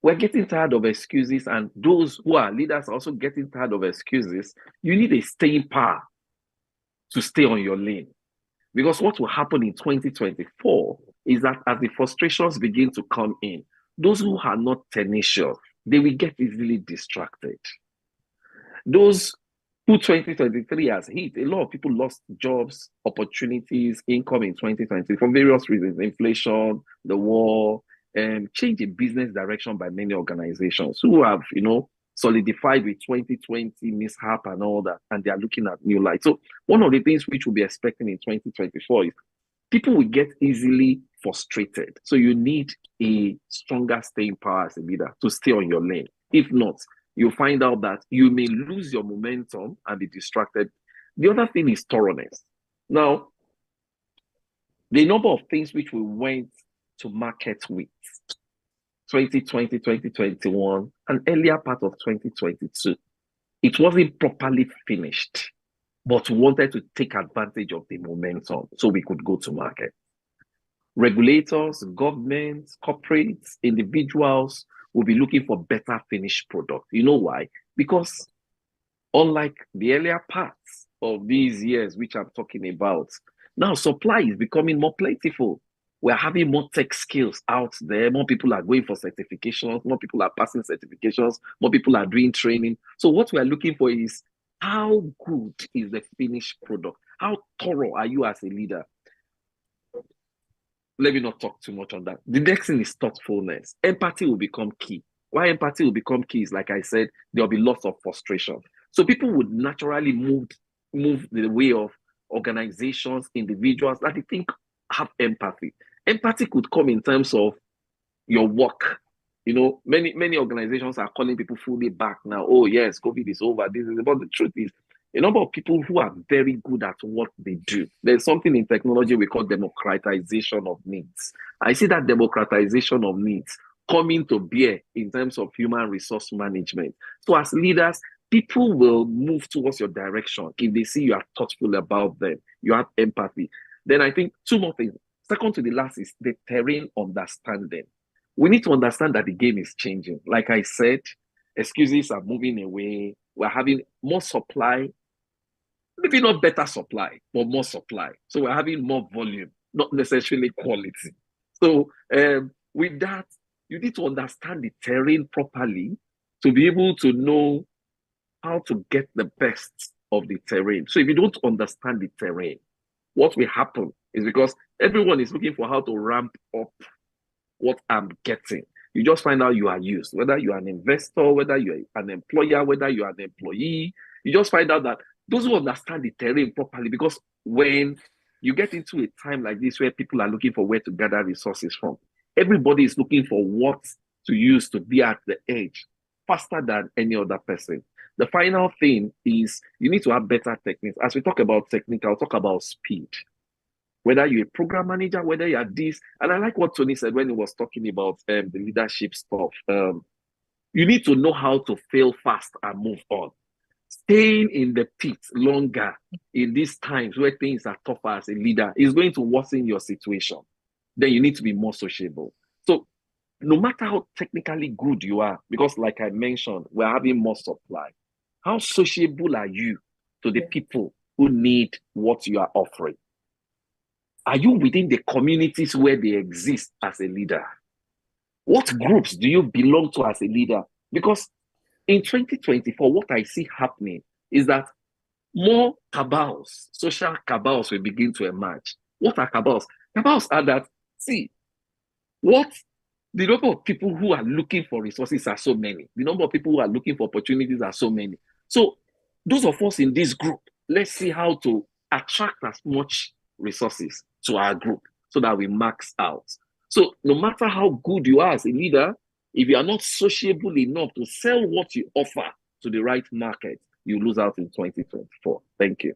We're getting tired of excuses, and those who are leaders are also getting tired of excuses. You need a staying power to stay on your lane. Because what will happen in 2024 is that as the frustrations begin to come in, those who are not tenacious, they will get easily distracted. Those who 2023 has hit, a lot of people lost jobs, opportunities, income in 2020 for various reasons, inflation, the war, change in business direction by many organizations who have, solidified with 2020 mishap and all that, and they are looking at new light. So one of the things which we'll be expecting in 2024 is people will get easily frustrated. So you need a stronger staying power as a leader to stay on your lane. If not, you'll find out that you may lose your momentum and be distracted. The other thing is thoroughness. Now, the number of things which we went to market with 2020, 2021, and earlier part of 2022, it wasn't properly finished, but we wanted to take advantage of the momentum so we could go to market. Regulators, governments, corporates, individuals will be looking for better finished product. You know why? Because unlike the earlier parts of these years, which I'm talking about, now supply is becoming more plentiful. We're having more tech skills out there. More people are going for certifications. More people are passing certifications. More people are doing training. So what we are looking for is how good is the finished product? How thorough are you as a leader? Let me not talk too much on that. The next thing is thoughtfulness. Empathy will become key. Why empathy will become key is, like I said, there'll be lots of frustration. So people would naturally move the way of organizations, individuals that they think have empathy. Empathy could come in terms of your work. Many organizations are calling people fully back now. Oh yes, COVID is over. But the truth is, a number of people who are very good at what they do. There's something in technology we call democratization of needs. I see that democratization of needs coming to bear in terms of human resource management. So as leaders, people will move towards your direction if they see you are thoughtful about them, you have empathy. Then I think two more things. Second to the last is the terrain understanding. We need to understand that the game is changing. Like I said, excuses are moving away. We're having more supply, maybe not better supply, but more supply. So we're having more volume, not necessarily quality. So with that, you need to understand the terrain properly to be able to know how to get the best of the terrain. So if you don't understand the terrain, what will happen is, because everyone is looking for how to ramp up what I'm getting, you just find out you are used, whether you're an investor, whether you're an employer, whether you're an employee, you just find out that those who understand the terrain properly, because when you get into a time like this where people are looking for where to gather resources from, everybody is looking for what to use to be at the edge faster than any other person. The final thing is you need to have better techniques. As we talk about technique, I'll talk about speed. Whether you're a program manager, whether you're this, and I like what Tony said when he was talking about the leadership stuff. You need to know how to fail fast and move on. Staying in the pit longer in these times where things are tougher as a leader is going to worsen your situation. Then you need to be more sociable. So no matter how technically good you are, because like I mentioned, we're having more supply. How sociable are you to the people who need what you are offering? Are you within the communities where they exist as a leader? What groups do you belong to as a leader? Because in 2024, what I see happening is that more cabals, social cabals will begin to emerge. What are cabals? Cabals are that, see, the number of people who are looking for resources are so many. The number of people who are looking for opportunities are so many. So those of us in this group, let's see how to attract as much resources to our group so that we max out. So no matter how good you are as a leader, if you are not sociable enough to sell what you offer to the right market, you lose out in 2024. Thank you.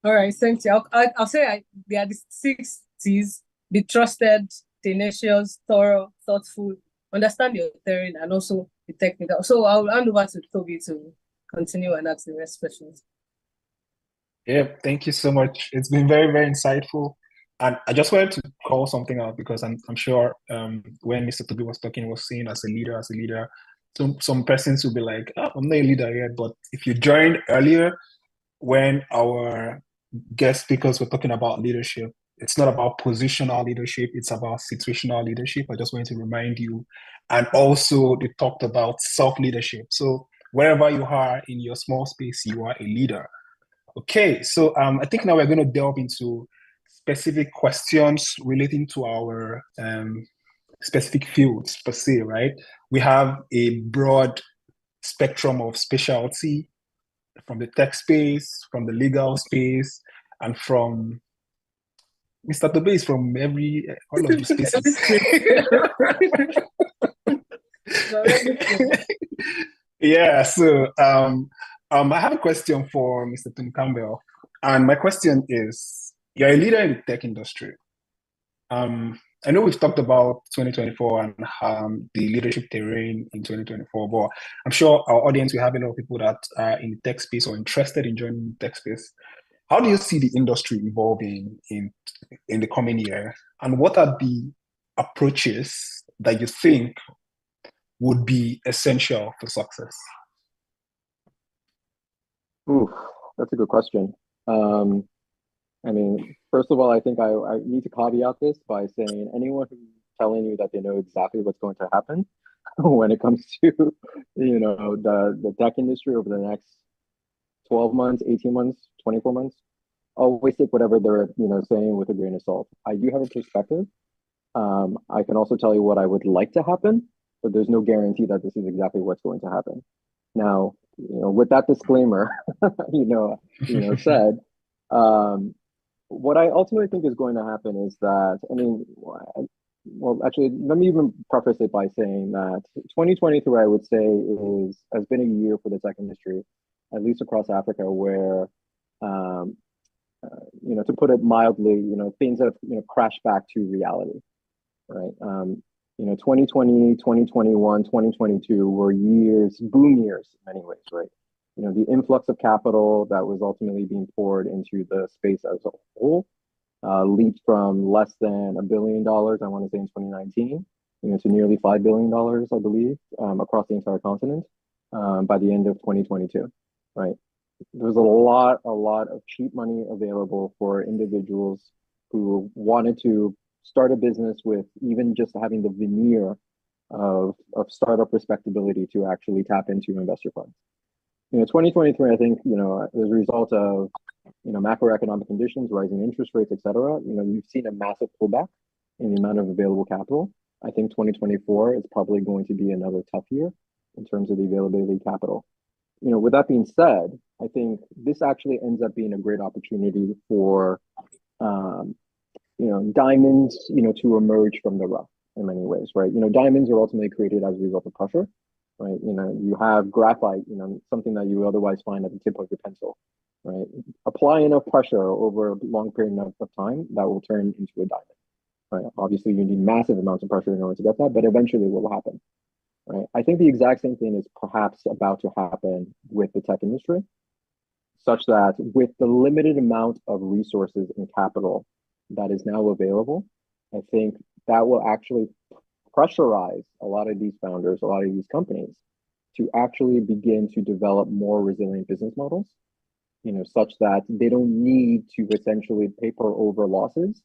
All right, thank you. I'll say they are the 6 T's: be trusted, tenacious, thorough, thoughtful, understand your terrain, and also be technical. So I'll hand over to Toby to continue and ask the rest questions. Yeah, thank you so much. It's been very, very insightful. And I just wanted to call something out because I'm sure when Mr. Toby was talking, he was saying as a leader. Some persons will be like, oh, I'm not a leader yet. But if you joined earlier when our guest speakers were talking about leadership, it's not about positional leadership, it's about situational leadership. I just wanted to remind you. And also they talked about self-leadership. So wherever you are in your small space, you are a leader. Okay, so I think now we're going to delve into specific questions relating to our specific fields per se, right? We have a broad spectrum of specialty from the tech space, from the legal space, and from Mr. Tobe is from all of these spaces. Yeah, so I have a question for Mr. Tim Campbell, and my question is: you're a leader in the tech industry. I know we've talked about 2024 and the leadership terrain in 2024, but I'm sure our audience will have a lot of people that are in the tech space or interested in joining the tech space. How do you see the industry evolving in the coming year, and what are the approaches that you think would be essential for success? Ooh, that's a good question. I mean, first of all, I think I need to caveat this by saying anyone who's telling you that they know exactly what's going to happen when it comes to, the tech industry over the next 12 months, 18 months, 24 months, always take whatever they're, saying with a grain of salt. I do have a perspective. I can also tell you what I would like to happen, but there's no guarantee that this is exactly what's going to happen. Now, with that disclaimer, said, what I ultimately think is going to happen is that, well, actually, let me even preface it by saying that 2023, I would say, has been a year for the tech industry, at least across Africa, where, to put it mildly, things have, crashed back to reality, right? 2020, 2021, 2022 were boom years in many ways, right? The influx of capital that was ultimately being poured into the space as a whole leaped from less than $1 billion, I want to say in 2019, to nearly $5 billion, I believe, across the entire continent by the end of 2022, right? There was a lot of cheap money available for individuals who wanted to start a business with even just having the veneer of startup respectability to actually tap into investor funds. 2023, I think, as a result of, macroeconomic conditions, rising interest rates, et cetera, you've seen a massive pullback in the amount of available capital. I think 2024 is probably going to be another tough year in terms of the availability of capital. With that being said, I think this actually ends up being a great opportunity for, diamonds, to emerge from the rough in many ways, right? Diamonds are ultimately created as a result of pressure, right? You have graphite, something that you otherwise find at the tip of your pencil, right? Apply enough pressure over a long period of time, that will turn into a diamond, right? Obviously, you need massive amounts of pressure in order to get that, but eventually it will happen, right? I think the exact same thing is perhaps about to happen with the tech industry, such that with the limited amount of resources and capital that is now available, I think that will actually pressurize a lot of these founders, a lot of these companies to actually begin to develop more resilient business models, such that they don't need to essentially paper over losses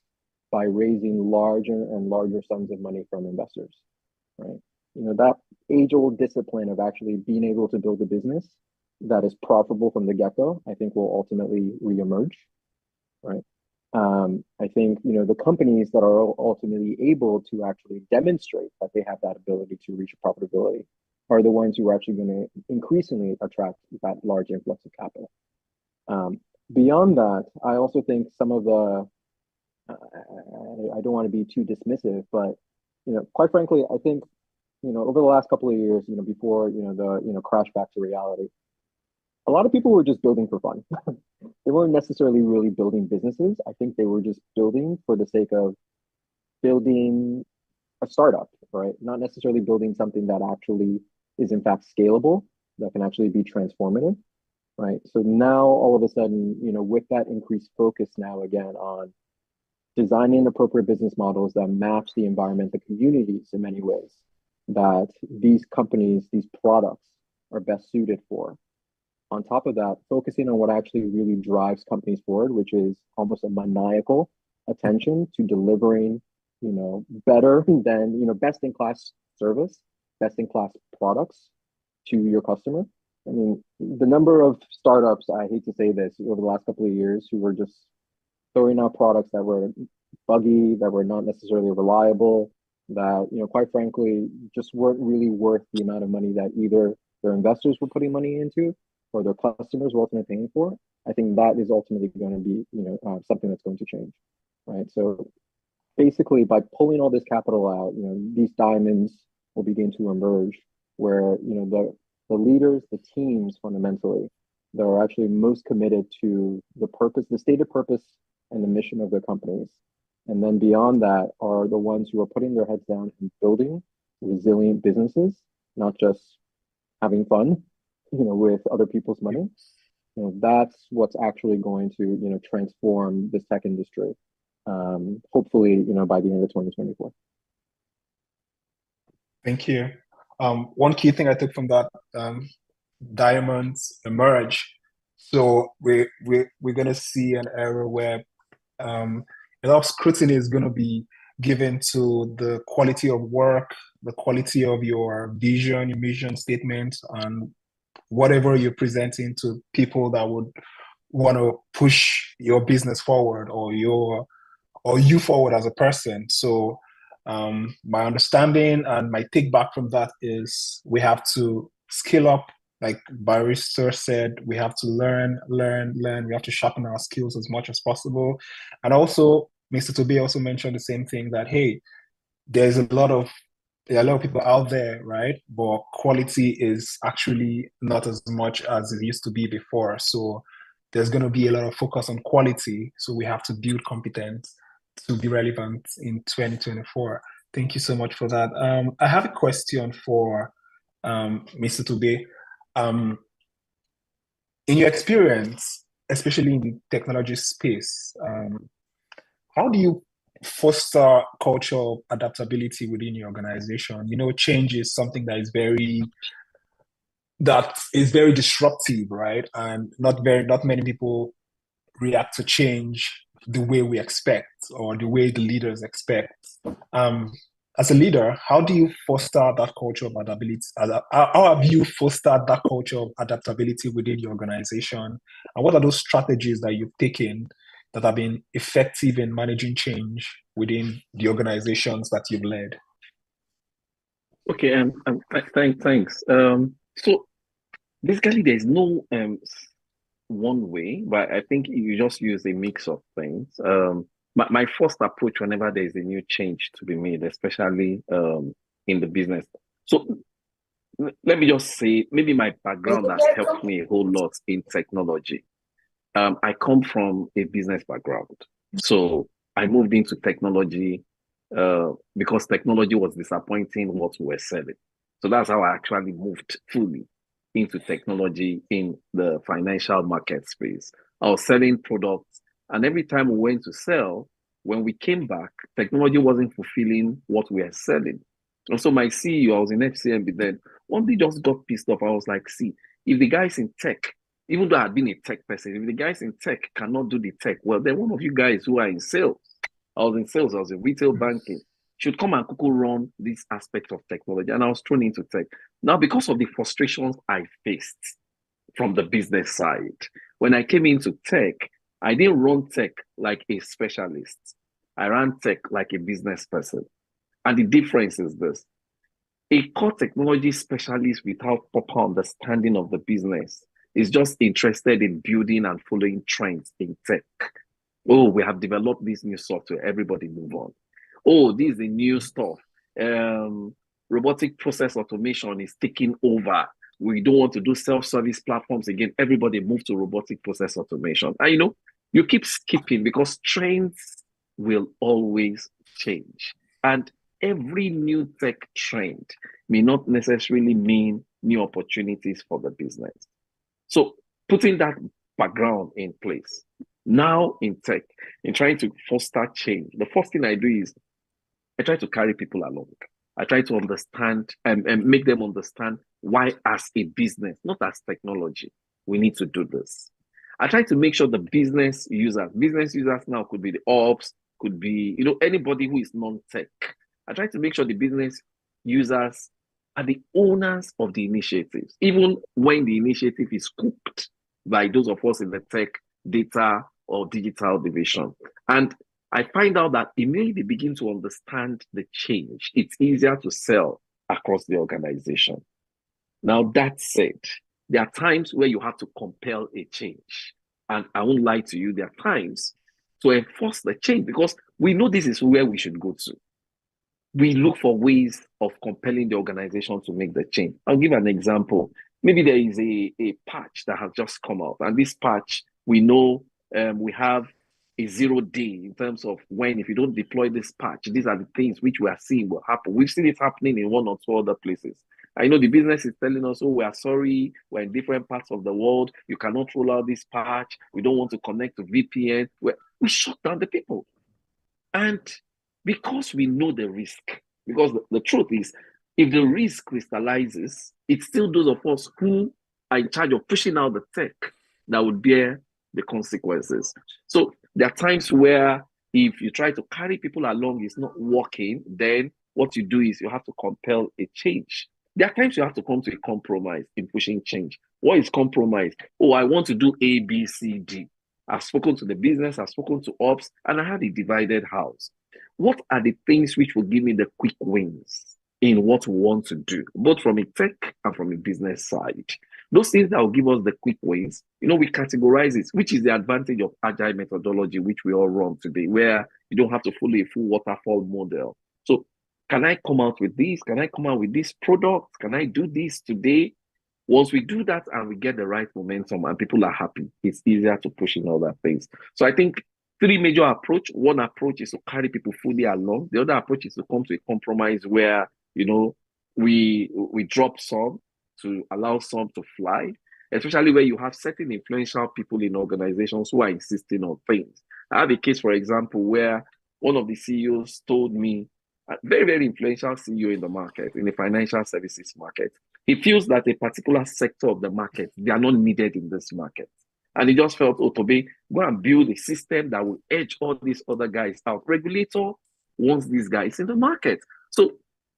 by raising larger and larger sums of money from investors, right? That age-old discipline of actually being able to build a business that is profitable from the get-go, I think will ultimately reemerge, right? I think, the companies that are ultimately able to actually demonstrate that they have that ability to reach profitability are the ones who are actually going to increasingly attract that large influx of capital. Beyond that, I also think some of the, I don't want to be too dismissive, but, quite frankly, I think, over the last couple of years, before, the crash back to reality, a lot of people were just building for fun. They weren't necessarily really building businesses. I think they were just building for the sake of building a startup, right? Not necessarily building something that actually is in fact scalable, that can actually be transformative, right? So now all of a sudden, with that increased focus now again on designing appropriate business models that match the environment, the communities in many ways that these companies, these products are best suited for. On top of that, focusing on what actually really drives companies forward, which is almost a maniacal attention to delivering, better than, best in class service, best in class products to your customer. I mean, the number of startups, I hate to say this, over the last couple of years who were just throwing out products that were buggy, that were not necessarily reliable, that, quite frankly, just weren't really worth the amount of money that either their investors were putting money into or their customers were ultimately paying for. I think that is ultimately going to be, something that's going to change, right? So basically, by pulling all this capital out, these diamonds will begin to emerge, where the leaders, the teams, fundamentally, that are actually most committed to the purpose, the stated purpose, and the mission of their companies. And then beyond that are the ones who are putting their heads down and building resilient businesses, not just having fun, with other people's money. That's what's actually going to, transform this tech industry. Hopefully, by the end of 2024. Thank you. One key thing I took from that, diamonds emerge. So we're going to see an era where a lot of scrutiny is going to be given to the quality of work, the quality of your vision, your mission statement, and whatever you're presenting to people that would want to push your business forward or you forward as a person. So my understanding and my take back from that is we have to skill up, like Barrister said, we have to learn. We have to sharpen our skills as much as possible. And also, Mr. Tobe also mentioned the same thing that, hey, there are a lot of people out there, right? But quality is actually not as much as it used to be before. So there's going to be a lot of focus on quality. So we have to build competence to be relevant in 2024. Thank you so much for that. I have a question for Mr. Tobe. In your experience, especially in the technology space, how do you foster cultural adaptability within your organization? Change is something that is very disruptive, right? And not many people react to change the way we expect or the way the leaders expect. As a leader, how do you foster that culture of adaptability? How have you fostered that culture of adaptability within your organization? And what are those strategies that you've taken that have been effective in managing change within the organizations that you've led? Okay, thanks. So basically, there's no one way, but I think you just use a mix of things. My first approach whenever there's a new change to be made, especially in the business. So let me just say, maybe my background has helped me a whole lot in technology. I come from a business background. So I moved into technology because technology was disappointing what we were selling. So that's how I actually moved fully into technology in the financial market space. I was selling products, and every time we went to sell, when we came back, technology wasn't fulfilling what we were selling. And so my CEO, I was in FCMB then, one day just got pissed off. I was like, see, if the guys in tech, even though I had been a tech person, if the guys in tech cannot do the tech, well, then one of you guys who are in sales, I was in sales, I was in retail banking, should come and run this aspect of technology. And I was thrown into tech. Now, because of the frustrations I faced from the business side, when I came into tech, I didn't run tech like a specialist. I ran tech like a business person. And the difference is this. A core technology specialist without proper understanding of the business is just interested in building and following trends in tech. Oh, we have developed this new software. Everybody move on. Oh, this is the new stuff. Robotic process automation is taking over. We don't want to do self-service platforms again. Everybody move to robotic process automation. And you keep skipping because trends will always change. And every new tech trend may not necessarily mean new opportunities for the business. So putting that background in place, Now in tech, in trying to foster change, the first thing I do is I try to carry people along. I try to understand and make them understand why, as a business, not as technology, we need to do this. I try to make sure the business users now could be the ops, could be, anybody who is non-tech. I try to make sure the business users are the owners of the initiatives, even when the initiative is cooked by those of us in the tech, data, or digital division. And I find out that immediately they begin to understand the change, it's easier to sell across the organization. Now, that said, there are times where you have to compel a change. And I won't lie to you, there are times to enforce the change because we know this is where we should go to. We look for ways of compelling the organization to make the change. I'll give an example. Maybe there is a patch that has just come out, and this patch, we know we have a 0 day in terms of when, if you don't deploy this patch, these are the things which we are seeing will happen. We've seen it happening in 1 or 2 other places. I know the business is telling us, oh, we are sorry, we're in different parts of the world, you cannot roll out this patch, we don't want to connect to VPN. We shut down the people. And because we know the risk, because the truth is, if the risk crystallizes, it's still those of us who are in charge of pushing out the tech that would bear the consequences. So there are times where if you try to carry people along, it's not working, then what you do is you have to compel a change. There are times you have to come to a compromise in pushing change. What is compromise? Oh, I want to do A, B, C, D. I've spoken to the business, I've spoken to ops, and I have a divided house. What are the things which will give me the quick wins in what we want to do, both from a tech and from a business side? Those things that will give us the quick wins, we categorize it, which is the advantage of agile methodology, which we all run today, where you don't have to follow a full waterfall model. So can I come out with this? Can I come out with this product? Can I do this today? Once we do that and we get the right momentum and people are happy, it's easier to push in other things. So I think 3 major approach. One approach is to carry people fully along. The other approach is to come to a compromise where, we drop some to allow some to fly, especially where you have certain influential people in organizations who are insisting on things. I have a case, for example, where one of the CEOs told me, a very, very influential CEO in the market, in the financial services market, he feels that a particular sector of the market, they are not needed in this market. And he just felt, oh, Toby, go and build a system that will edge all these other guys out. Regulator wants these guys in the market. So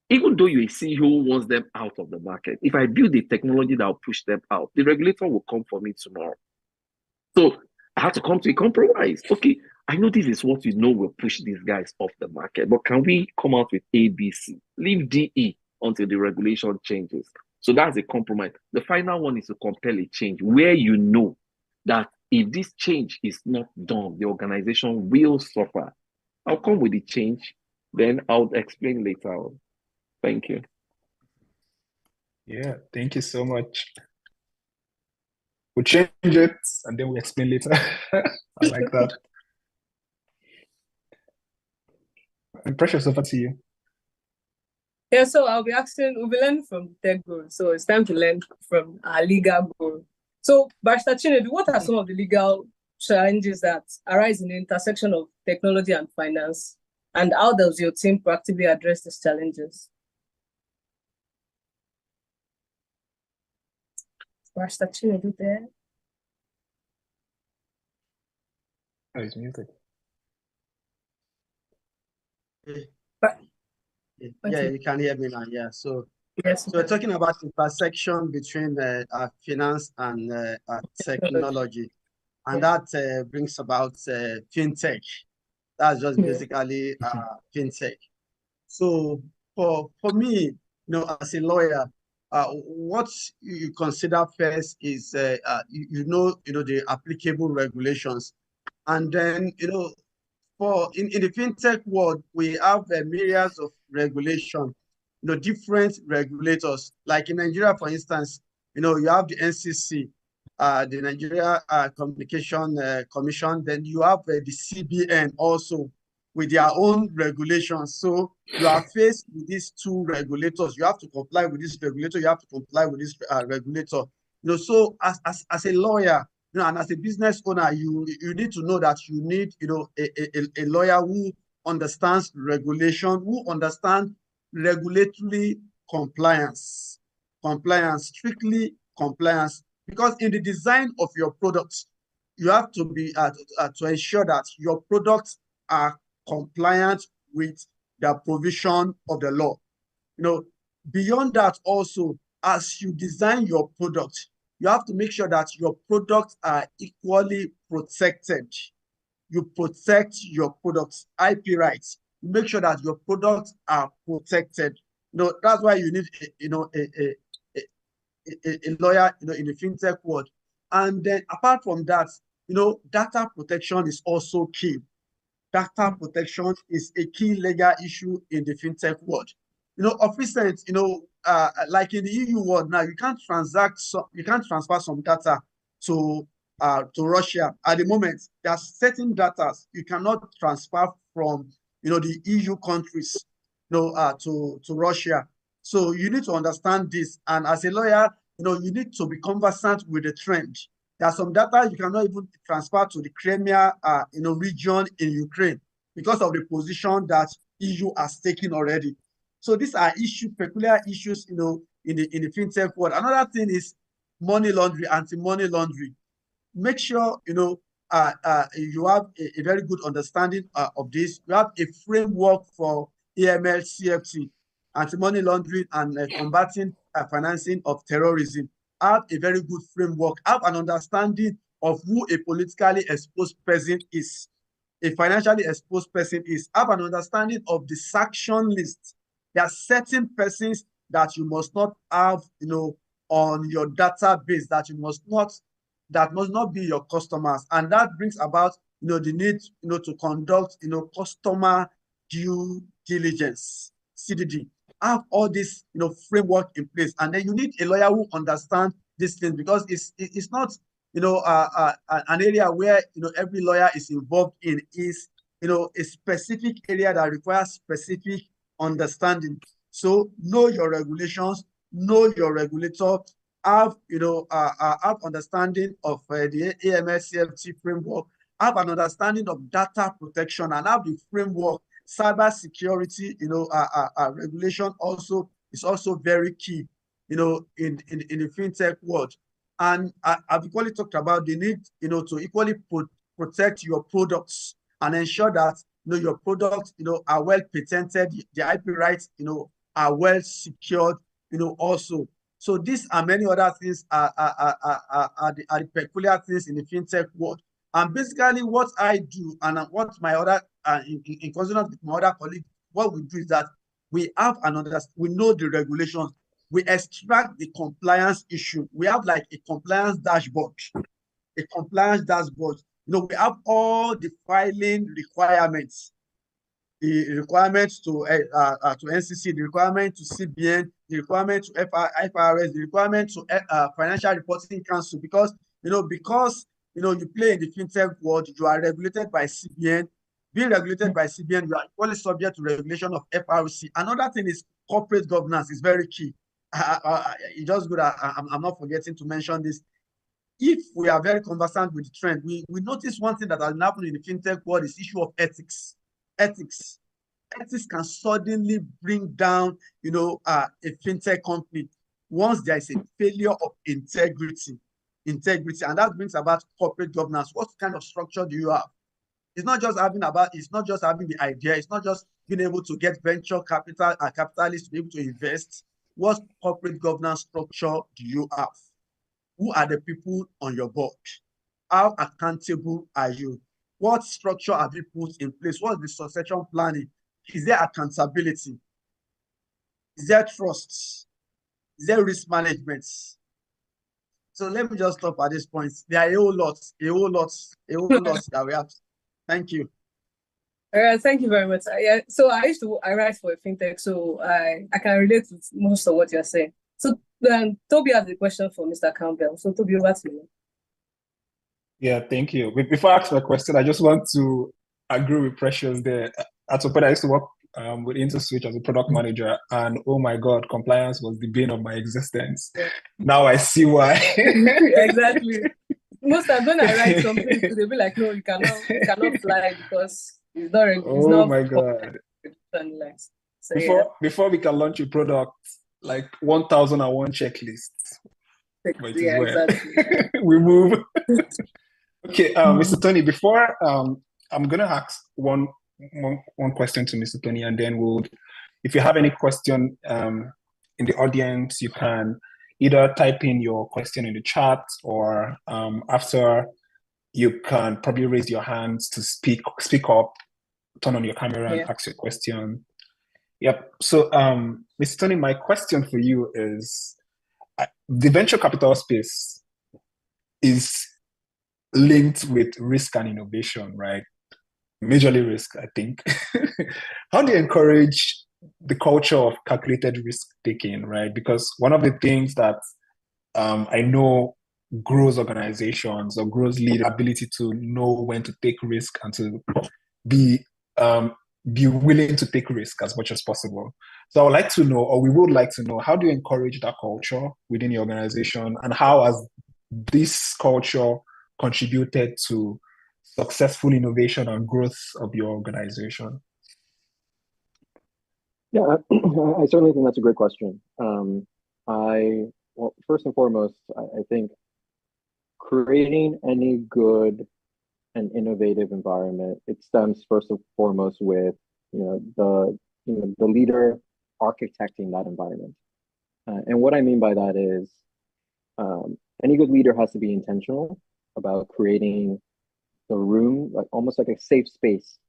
even though you're a CEO who wants them out of the market, if I build a technology that will push them out, the regulator will come for me tomorrow. So I have to come to a compromise. Okay, I know this is what will push these guys off the market, but can we come out with ABC? Leave DE until the regulation changes. So that's a compromise. The final one is to compel a change where you know that if this change is not done, the organization will suffer. I'll come with the change, then I'll explain later on. Thank you. Yeah, thank you so much. We'll change it and then we'll explain later. I like that. And Precious, over to you. Yeah, so we'll be learning from the tech guru. So it's time to learn from our legal guru. So, Barrister Chinedu, what are some of the legal challenges that arise in the intersection of technology and finance? And how does your team proactively address these challenges? Barrister Chinedu there? Oh, it's muted. Yeah, you can hear me now. Yeah, so yes, we're talking about intersection between finance and technology, and that brings about fintech. That's just basically fintech. So for me, as a lawyer, what you consider first is the applicable regulations, and then in the fintech world, we have myriads of regulation, different regulators. Like in Nigeria, for instance, you have the NCC, the Nigeria Communication Commission. Then you have the CBN also with their own regulations. So you are faced with these 2 regulators. You have to comply with this regulator. You have to comply with this regulator. So as a lawyer, and as a business owner, you need to know that you need, a lawyer who understands regulation, who understands regulatory compliance, strictly compliance. Because in the design of your products, you have to be to ensure that your products are compliant with the provision of the law. Beyond that, also, as you design your product, you have to make sure that your products are equally protected. You protect your products, IP rights. You make sure that your products are protected. That's why you need a lawyer, in the fintech world. And then apart from that, data protection is also key. Data protection is a key legal issue in the fintech world. Of recent, like in the EU world now, you can't transfer some data to Russia. At the moment, there are certain data you cannot transfer from the EU countries to Russia. So you need to understand this. And as a lawyer, you need to be conversant with the trend. There are some data you cannot even transfer to the Crimea region in Ukraine because of the position that EU has taken already. So these are peculiar issues, in the fintech world. Another thing is money laundering, anti-money laundering. Make sure, you have a very good understanding of this. You have a framework for AML, CFT, anti-money laundering, and combating financing of terrorism. Have a very good framework. Have an understanding of who a politically exposed person is, a financially exposed person is. Have an understanding of the sanction list. There are certain persons that you must not have, on your database, that must not be your customers. And that brings about, the need, to conduct, customer due diligence, CDD. Have all this, framework in place. And then you need a lawyer who understands these things, because it's not, an area where, every lawyer is involved in. Is, a specific area that requires specific understanding. So know your regulations, know your regulator, have understanding of the AML CFT framework, have an understanding of data protection, and have the framework. Cyber security, regulation is also very key, in the fintech world. And I've equally talked about the need, to equally protect your products and ensure that your products, are well patented, the IP rights, are well secured, also. So these are many other things are the peculiar things in the fintech world. And basically what I do, and what my other, in consonance with my other colleagues, what we do is that we know the regulations, we extract the compliance issue. We have like a compliance dashboard, we have all the filing requirements, the requirements to NCC, the requirement to CBN, the requirement to FRS, the requirement to Financial Reporting Council, because you play in the fintech world, you are regulated by CBN. Being regulated by CBN, you are equally subject to regulation of FRC. Another thing is corporate governance is very key. It's just good. I'm not forgetting to mention this. If we are very conversant with the trend, we notice one thing that has happened in the fintech world is issue of ethics. Ethics can suddenly bring down, a fintech company once there is a failure of integrity, and that brings about corporate governance. What kind of structure do you have? It's not just having the idea. It's not just being able to get venture capital and capitalists to be able to invest. What corporate governance structure do you have? Who are the people on your board? How accountable are you? What structure have you put in place? What's the succession planning? Is there accountability? Is there trust? Is there risk management? So let me just stop at this point. There are a whole lot that we have. Thank you. All right, thank you very much. Yeah, so I write for a fintech, so I can relate to most of what you're saying. So then Toby has a question for Mr. Campbell. So Toby, over to you. Yeah, thank you. Before I ask my question, I just want to agree with Precious there. At some point, I used to work with InterSwitch as a product manager, and oh my God, compliance was the bane of my existence. Yeah. Now I see why. Exactly. most times when I write something, they'll be like, no, you cannot fly because it's not it's Oh not my God. like so yeah. Before we can launch a product, like 1,001 checklists. But it is Yeah, well. exactly. We move. Okay, Mr. Tony, before I'm gonna ask one question to Mr. Tony, and then if you have any question in the audience, you can either type in your question in the chat, or after, you can probably raise your hands to speak up, turn on your camera and ask your question. Yep. So, Mr. Tony, my question for you is, the venture capital space is linked with risk and innovation, right? Majorly risk, I think. How do you encourage the culture of calculated risk taking, right? Because one of the things that I know grows organizations or grows leader ability to know when to take risk and to be willing to take risk as much as possible. So I would like to know, or we would like to know, how do you encourage that culture within the organization, and how has this culture contributed to successful innovation and growth of your organization? Yeah, I certainly think that's a great question. Well, first and foremost, I think creating any good and innovative environment, it stems first and foremost with the leader architecting that environment. And what I mean by that is any good leader has to be intentional about creating the room, like almost like a safe space,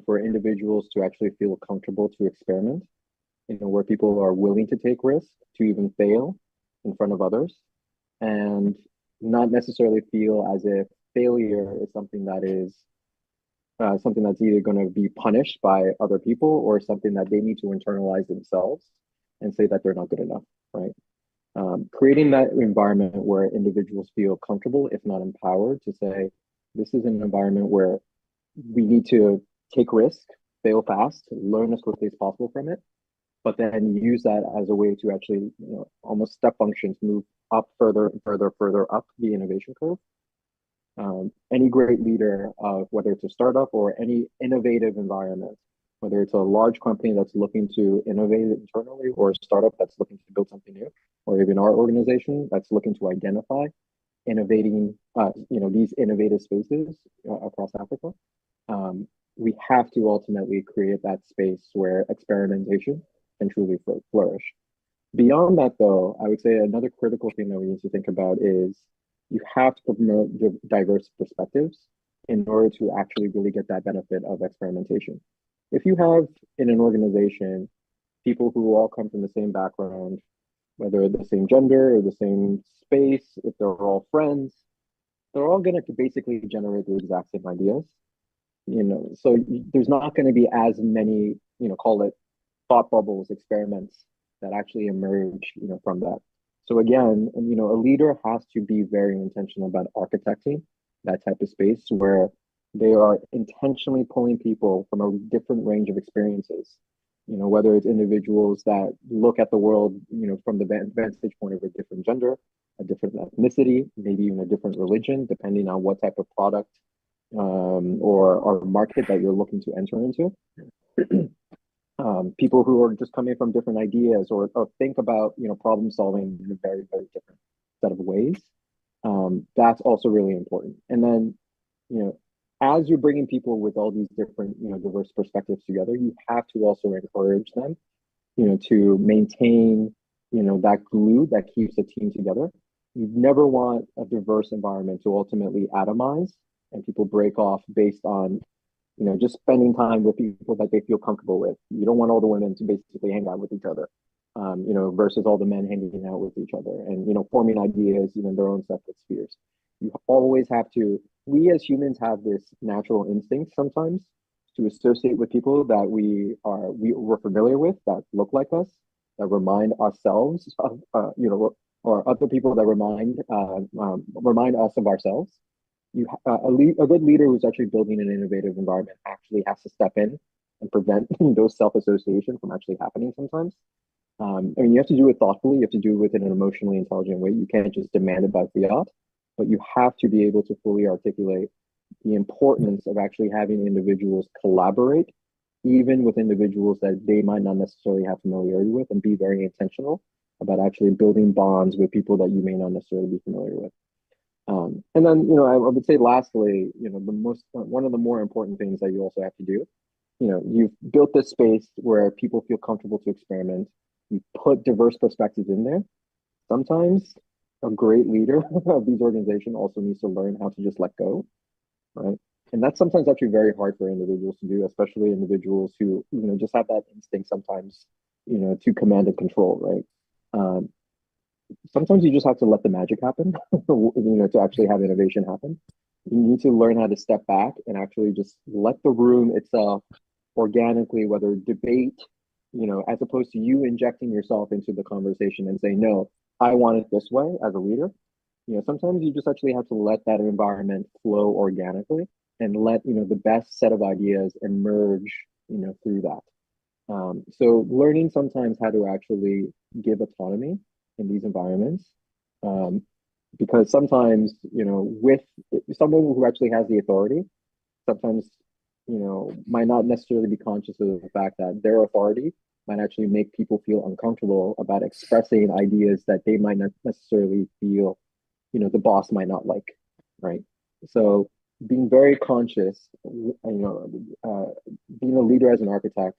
for individuals to actually feel comfortable to experiment, where people are willing to take risks, to even fail in front of others, and not necessarily feel as if failure is something that is something that's either going to be punished by other people or something that they need to internalize themselves and say that they're not good enough, right? Creating that environment where individuals feel comfortable, if not empowered, to say, this is an environment where we need to take risk, fail fast, learn as quickly as possible from it, but then use that as a way to actually, almost step functions, move up further and further up the innovation curve. Any great leader of whether it's a startup or any innovative environment, whether it's a large company that's looking to innovate internally or a startup that's looking to build something new, or even our organization that's looking to identify innovating, these innovative spaces across Africa, we have to ultimately create that space where experimentation can truly flourish. Beyond that, though, I would say another critical thing that we need to think about is you have to promote diverse perspectives in order to actually really get that benefit of experimentation. If you have in an organization people who all come from the same background, whether the same gender or the same space, if they're all friends, they're all going to basically generate the exact same ideas. So there's not going to be as many, call it thought bubbles, experiments that actually emerge, from that. So again, a leader has to be very intentional about architecting that type of space where they are intentionally pulling people from a different range of experiences, whether it's individuals that look at the world, from the vantage point of a different gender, a different ethnicity, maybe even a different religion, depending on what type of product or market that you're looking to enter into. People who are just coming from different ideas or think about, problem solving in a very, very different set of ways. That's also really important. And then, as you're bringing people with all these different, diverse perspectives together, you have to also encourage them, to maintain, that glue that keeps the team together. You never want a diverse environment to ultimately atomize and people break off based on, just spending time with people that they feel comfortable with. You don't want all the women to basically hang out with each other, versus all the men hanging out with each other and, forming ideas, in their own separate spheres. You always have to, we as humans have this natural instinct sometimes to associate with people that we're familiar with, that look like us, that remind ourselves of, or other people that remind us of ourselves. A good leader who's actually building an innovative environment actually has to step in and prevent those self-association from actually happening sometimes. You have to do it thoughtfully. You have to do it within an emotionally intelligent way. You can't just demand it by fiat. but you have to be able to fully articulate the importance of actually having individuals collaborate, even with individuals that they might not necessarily have familiarity with, and be very intentional about actually building bonds with people that you may not necessarily be familiar with. And then, I would say lastly, one of the more important things that you also have to do, you've built this space where people feel comfortable to experiment. You put diverse perspectives in there. Sometimes a great leader of these organizations also needs to learn how to just let go, right? And that's sometimes actually very hard for individuals to do, especially individuals who, just have that instinct sometimes, to command and control, right? Sometimes you just have to let the magic happen, to actually have innovation happen. You need to learn how to step back and actually just let the room itself organically, whether debate, as opposed to you injecting yourself into the conversation and saying, no, I want it this way as a leader. Sometimes you just actually have to let that environment flow organically and let, the best set of ideas emerge, through that. So learning sometimes how to actually give autonomy in these environments, because sometimes, with someone who actually has the authority, sometimes, might not necessarily be conscious of the fact that their authority might actually make people feel uncomfortable about expressing ideas that they might not necessarily feel, the boss might not like, right? So being very conscious, being a leader as an architect,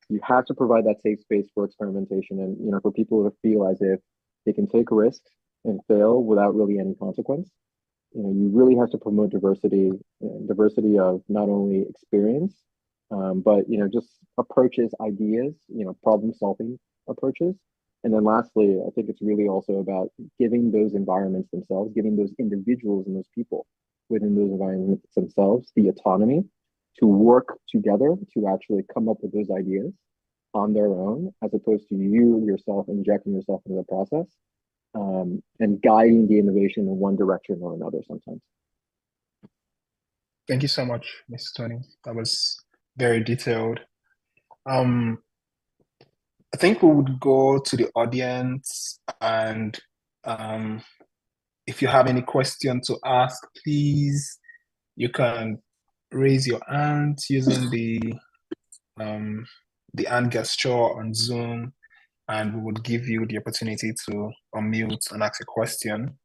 you have to provide that safe space for experimentation and, for people to feel as if they can take risks and fail without really any consequence. You really have to promote diversity of not only experience, but, just approaches, ideas, problem solving approaches. And then lastly, I think it's really also about giving those environments themselves, giving those individuals and those people within those environments themselves the autonomy to work together to actually come up with those ideas on their own, as opposed to you yourself injecting yourself into the process, and guiding the innovation in one direction or another sometimes. Thank you so much, Mr. Tony. That was very detailed. I think we would go to the audience, and if you have any question to ask, please, you can raise your hand using the hand gesture on Zoom, and we would give you the opportunity to unmute and ask a question.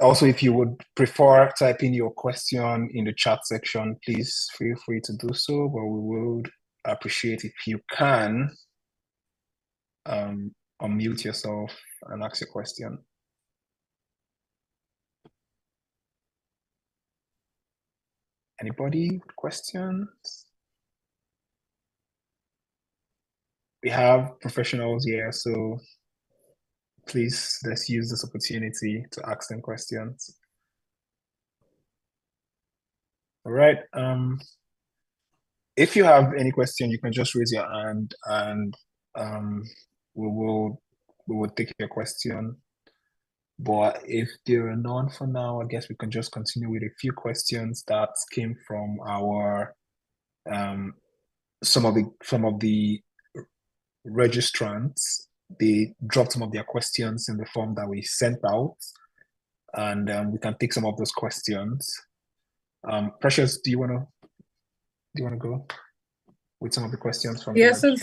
Also, if you would prefer typing your question in the chat section, please feel free to do so, but we would appreciate if you can unmute yourself and ask a question. Anybody? Questions? We have professionals here, so please, let's use this opportunity to ask them questions. All right. If you have any question, you can just raise your hand, and we will take your question. But if there are none for now, I guess we can just continue with a few questions that came from our some of the registrants. They dropped some of their questions in the form that we sent out, and we can take some of those questions. Precious, do you want to go with some of the questions from? Yeah. So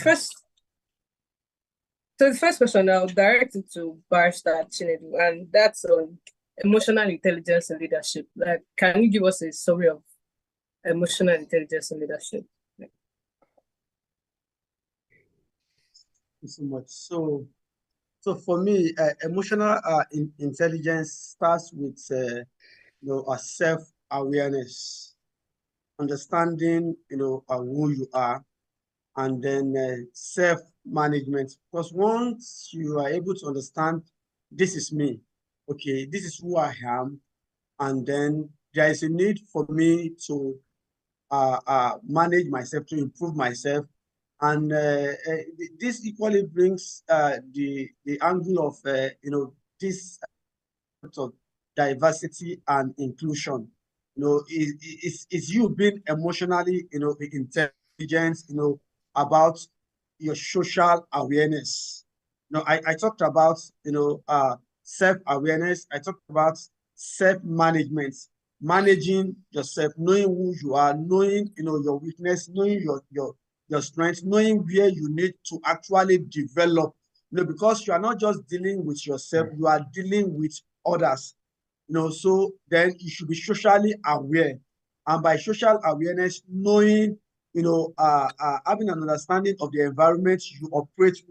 the first question I'll direct it to Barrister Chinedu, and that's on emotional intelligence and leadership. Like, can you give us a summary of emotional intelligence and leadership? Thank you so much. So for me, emotional intelligence starts with a self-awareness, understanding who you are, and then self-management. Because once you are able to understand, this is me, okay, this is who I am, and then there is a need for me to manage myself, to improve myself. And this equally brings the angle of this of diversity and inclusion. Is you being emotionally intelligent, about your social awareness. I talked about self-awareness. I talked about self-management, managing yourself, knowing who you are, knowing your weakness, knowing your strength, knowing where you need to actually develop. Because you are not just dealing with yourself, you are dealing with others. So then you should be socially aware. And by social awareness, knowing, having an understanding of the environment you operate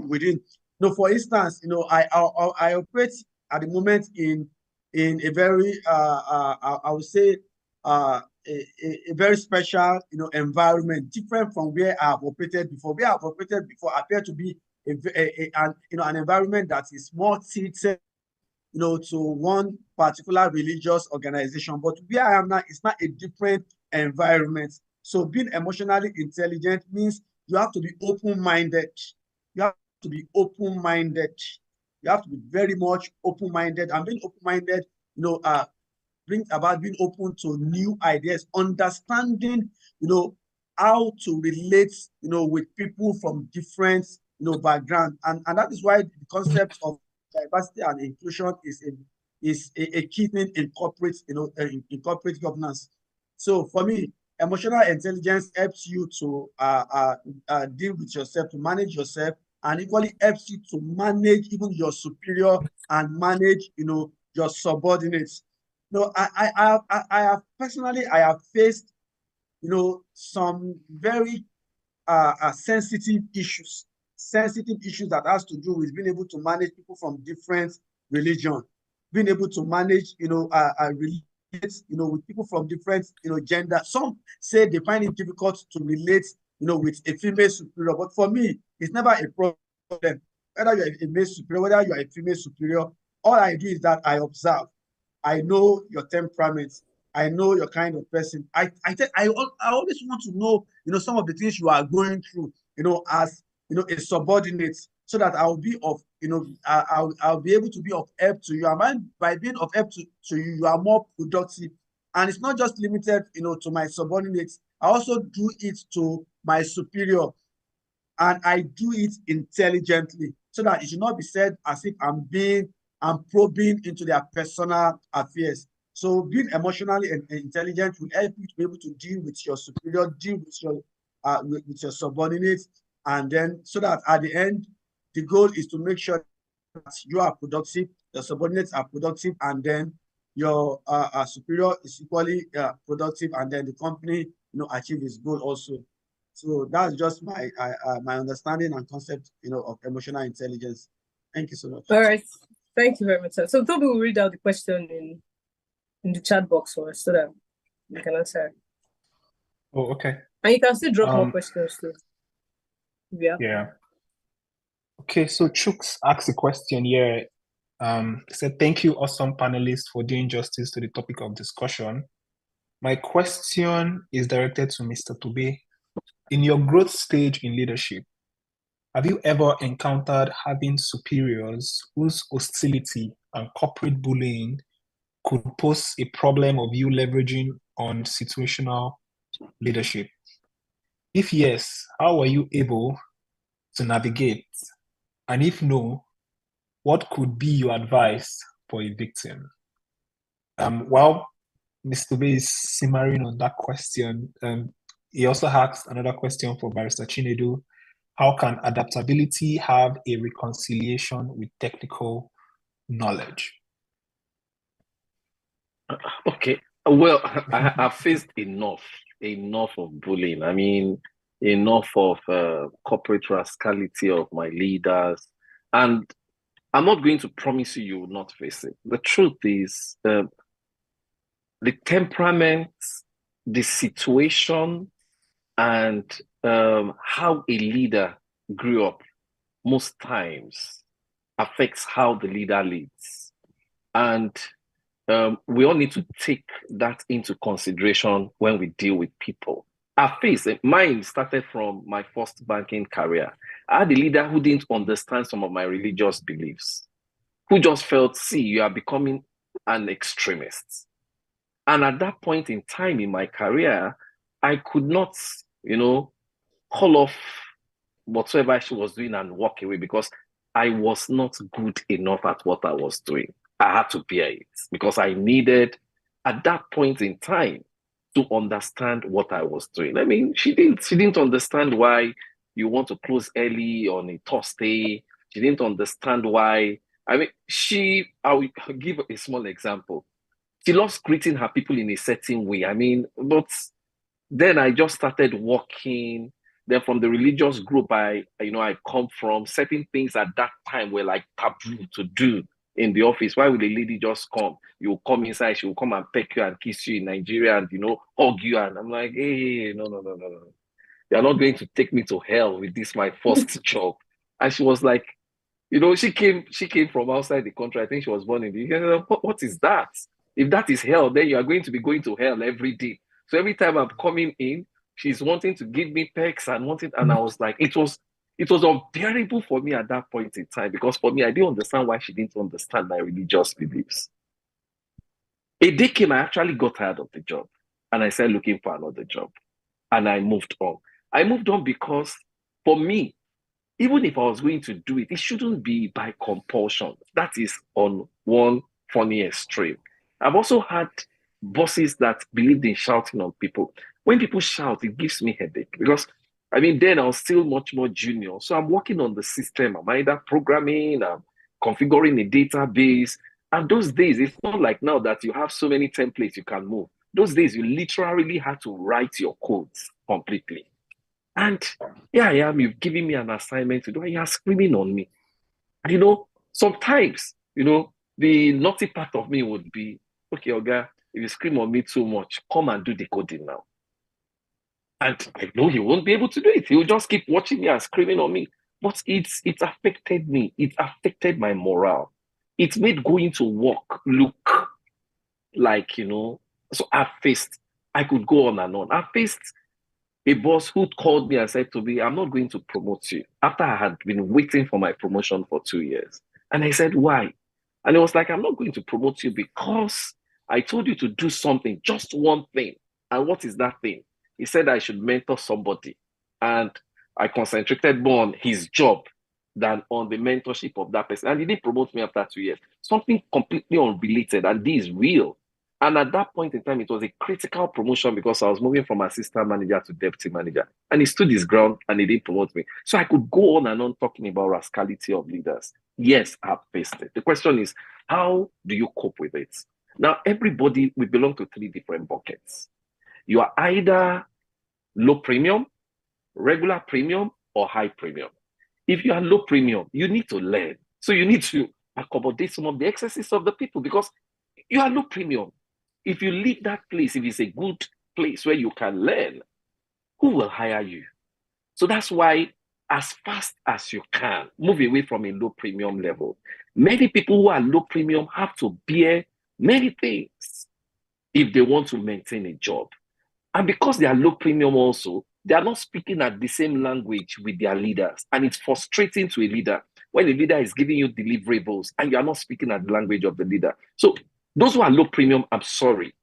within. For instance, I operate at the moment in a very, I would say, a very special, environment, different from where I have operated before. Where I have operated before appear to be an environment that is more tilted to one particular religious organization. But where I am now, it's not a different environment. So being emotionally intelligent means you have to be open-minded. You have to be open-minded. You have to be very much open-minded. And being open-minded, brings about being open to new ideas, understanding, how to relate, with people from different, background. And that is why the concept of diversity and inclusion is a key thing in corporate, in corporate governance. So for me, emotional intelligence helps you to deal with yourself, to manage yourself, and equally helps you to manage even your superior and manage, your subordinates. I have personally, I have faced, some very sensitive issues that has to do with being able to manage people from different religion, being able to manage, relate, with people from different, gender. Some say they find it difficult to relate, with a female superior, but for me, it's never a problem. Whether you're a male superior, whether you're a female superior, all I do is that I observe. I know your temperament. I know your kind of person. I always want to know, some of the things you are going through, as a subordinate, so that I'll be of, I'll be able to be of help to you. And by being of help to you, you are more productive. And it's not just limited, to my subordinates. I also do it to my superior, and I do it intelligently, so that it should not be said as if I'm probing into their personal affairs. So being emotionally intelligent will help you to be able to deal with your superior, deal with your subordinates, and then so that at the end, the goal is to make sure that you are productive, your subordinates are productive, and then your superior is equally productive, and then the company, achieve its goal also. So that's just my my understanding and concept, of emotional intelligence. Thank you so much. All right. Thank you very much, sir. So Toby will read out the question in the chat box for us so that we can answer. Oh, okay. And you can still drop more questions too. Yeah. Okay, so Chooks asked a question here. He said, thank you, awesome panelists, for doing justice to the topic of discussion. My question is directed to Mr. Tobe. In your growth stage in leadership, have you ever encountered having superiors whose hostility and corporate bullying could pose a problem of you leveraging on situational leadership? If yes, how were you able to navigate? And if no, what could be your advice for a victim? While Mr. Tobe is simmering on that question, he also asked another question for Barrister Chinedu. How can adaptability have a reconciliation with technical knowledge? Okay. Well, I've faced enough of bullying. I mean, enough of corporate rascality of my leaders. And I'm not going to promise you will not face it. The truth is, the temperament, the situation, and how a leader grew up most times affects how the leader leads. And we all need to take that into consideration when we deal with people. Mine started from my first banking career. I had a leader who didn't understand some of my religious beliefs, who just felt, see, you are becoming an extremist. And at that point in time in my career, I could not, call off whatsoever she was doing and walk away, because I was not good enough at what I was doing. I had to bear it because I needed, at that point in time, to understand what I was doing. I mean, she didn't understand why you want to close early on a Thursday. She didn't understand why. I mean, I will give a small example. She loves greeting her people in a certain way. I mean, but then I just started working. Then from the religious group I come from, certain things at that time were like taboo to do in the office. Why would a lady just come? You come inside, she will come and peck you and kiss you in Nigeria and hug you. And I'm like, hey, no, no, no, no, no. You're not going to take me to hell with this my first job. And she was like, she came from outside the country. I think she was born in the UK. What is that? If that is hell, then you are going to be going to hell every day. So every time I'm coming in, she's wanting to give me perks and I was like, it was unbearable for me at that point in time, because for me, I didn't understand why she didn't understand my religious beliefs. A day came, I actually got tired of the job and I started looking for another job and I moved on. I moved on because for me, even if I was going to do it, it shouldn't be by compulsion. That is on one funny extreme. I've also had bosses that believed in shouting on people. When people shout, it gives me headache because, I mean, then I was still much more junior. So I'm working on the system. I'm either programming, I'm configuring a database. And those days, it's not like now that you have so many templates you can move. Those days, you literally had to write your codes completely. And here I am, you've given me an assignment to do, and you're screaming on me. And sometimes, the naughty part of me would be, okay, Oga, if you scream on me too much, come and do the coding now. And I know he won't be able to do it. He will just keep watching me and screaming on me. But it affected me. It affected my morale. It made going to work look like, so I could go on and on. I faced a boss who called me and said to me, I'm not going to promote you, after I had been waiting for my promotion for 2 years. And I said, why? And it was like, I'm not going to promote you because I told you to do something, just one thing. And what is that thing? He said I should mentor somebody. And I concentrated more on his job than on the mentorship of that person. And he didn't promote me after 2 years. Something completely unrelated. And this is real. And at that point in time, it was a critical promotion because I was moving from assistant manager to deputy manager. And he stood his ground and he didn't promote me. So I could go on and on talking about rascality of leaders. Yes, I've faced it. The question is, how do you cope with it? Now, everybody, we belong to 3 different buckets. You are either low premium, regular premium, or high premium. If you are low premium, you need to learn. So you need to accommodate some of the excesses of the people because you are low premium. If you leave that place, if it's a good place where you can learn, who will hire you? So that's why, as fast as you can, move away from a low premium level. Many people who are low premium have to bear many things if they want to maintain a job. And because they are low premium also, they are not speaking at the same language with their leaders. And it's frustrating to a leader when the leader is giving you deliverables and you are not speaking at the language of the leader. So those who are low premium, I'm sorry.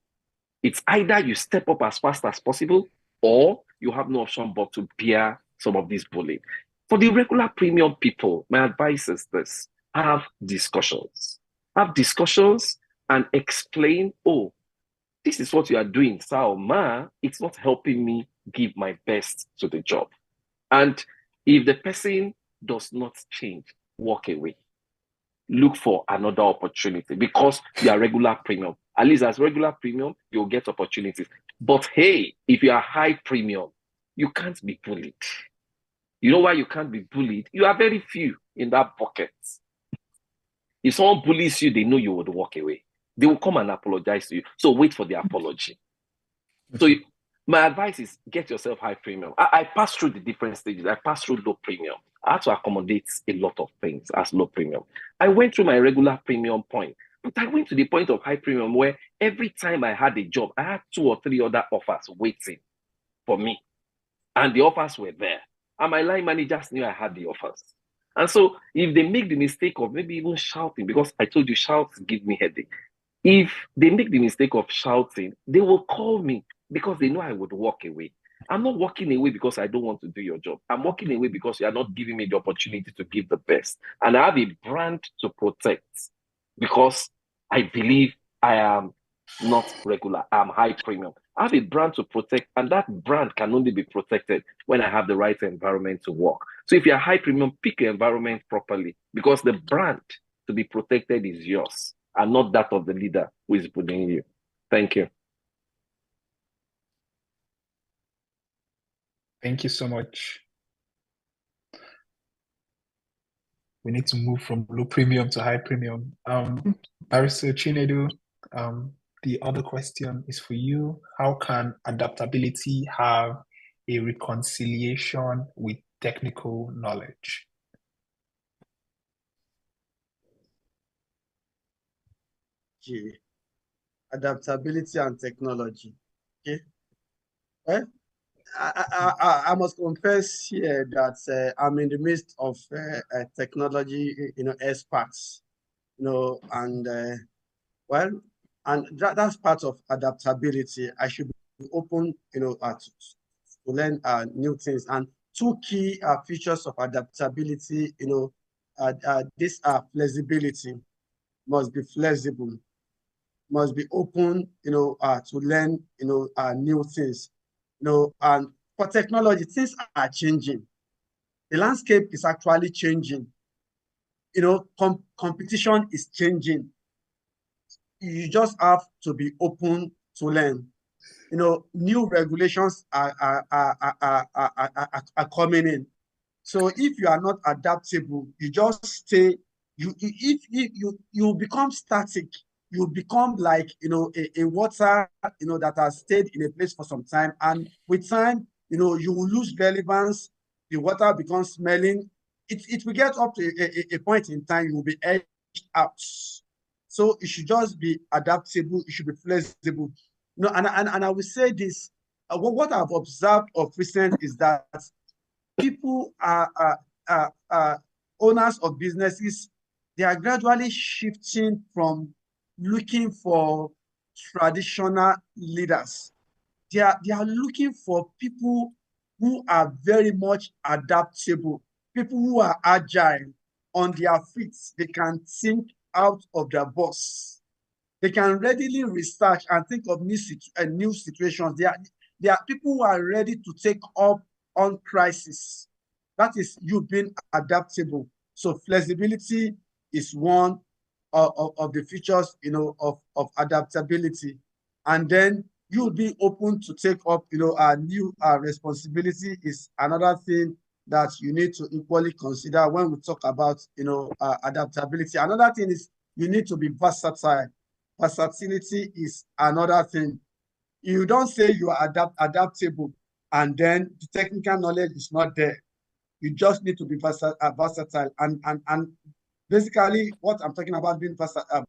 It's either you step up as fast as possible or you have no option but to bear some of this bullying. For the regular premium people, my advice is this: have discussions. Have discussions and explain, oh, this is what you are doing, sir or ma. It's not helping me give my best to the job. And if the person does not change, walk away. Look for another opportunity because you are regular premium. At least as regular premium, you'll get opportunities. But hey, if you are high premium, you can't be bullied. You know why you can't be bullied? You are very few in that bucket. If someone bullies you, they know you would walk away. They will come and apologize to you. So wait for the apology. So my advice is get yourself high premium. I passed through the different stages. I passed through low premium. I had to accommodate a lot of things as low premium. I went through my regular premium point, but I went to the point of high premium where every time I had a job, I had 2 or 3 other offers waiting for me. And the offers were there. And my line managers knew I had the offers. And so if they make the mistake of maybe even shouting, because I told you shouts give me headache. If they make the mistake of shouting, they will call me because they know I would walk away. I'm not walking away because I don't want to do your job. I'm walking away because you are not giving me the opportunity to give the best. And I have a brand to protect because I believe I am not regular. I'm high premium. I have a brand to protect, and that brand can only be protected when I have the right environment to work. So if you're high premium, pick your environment properly because the brand to be protected is yours and not that of the leader who is bullying you. Thank you. Thank you so much. We need to move from low premium to high premium. Barrister Chinedu, the other question is for you. How can adaptability have a reconciliation with technical knowledge? Okay. Adaptability and technology. Okay. Well, I must confess here that I'm in the midst of technology, experts, and well, and that's part of adaptability. I should be open, to learn new things. And two key features of adaptability, these are flexibility. Must be flexible, must be open, to learn, new things, and for technology, things are changing. The landscape is actually changing. Competition is changing. You just have to be open to learn. New regulations are coming in. So if you are not adaptable, you just stay. You become static. You become like a water that has stayed in a place for some time, and with time you will lose relevance. The water becomes smelling. It will get up to a point in time you will be edged out. So you should just be adaptable. You should be flexible. And I will say this. What I've observed of recent is that people are owners of businesses. They are gradually shifting from looking for traditional leaders. They are looking for people who are very much adaptable, people who are agile on their feet. They can think out of their box. They can readily research and think of new situations. They are people who are ready to take up on crisis. That is you being adaptable. So flexibility is one of the features, of adaptability. And then you'll be open to take up, a new responsibility is another thing that you need to equally consider when we talk about, adaptability. Another thing is you need to be versatile. Versatility is another thing. You don't say you are adaptable and then the technical knowledge is not there. You just need to be versatile. And basically, what I'm talking about being versatile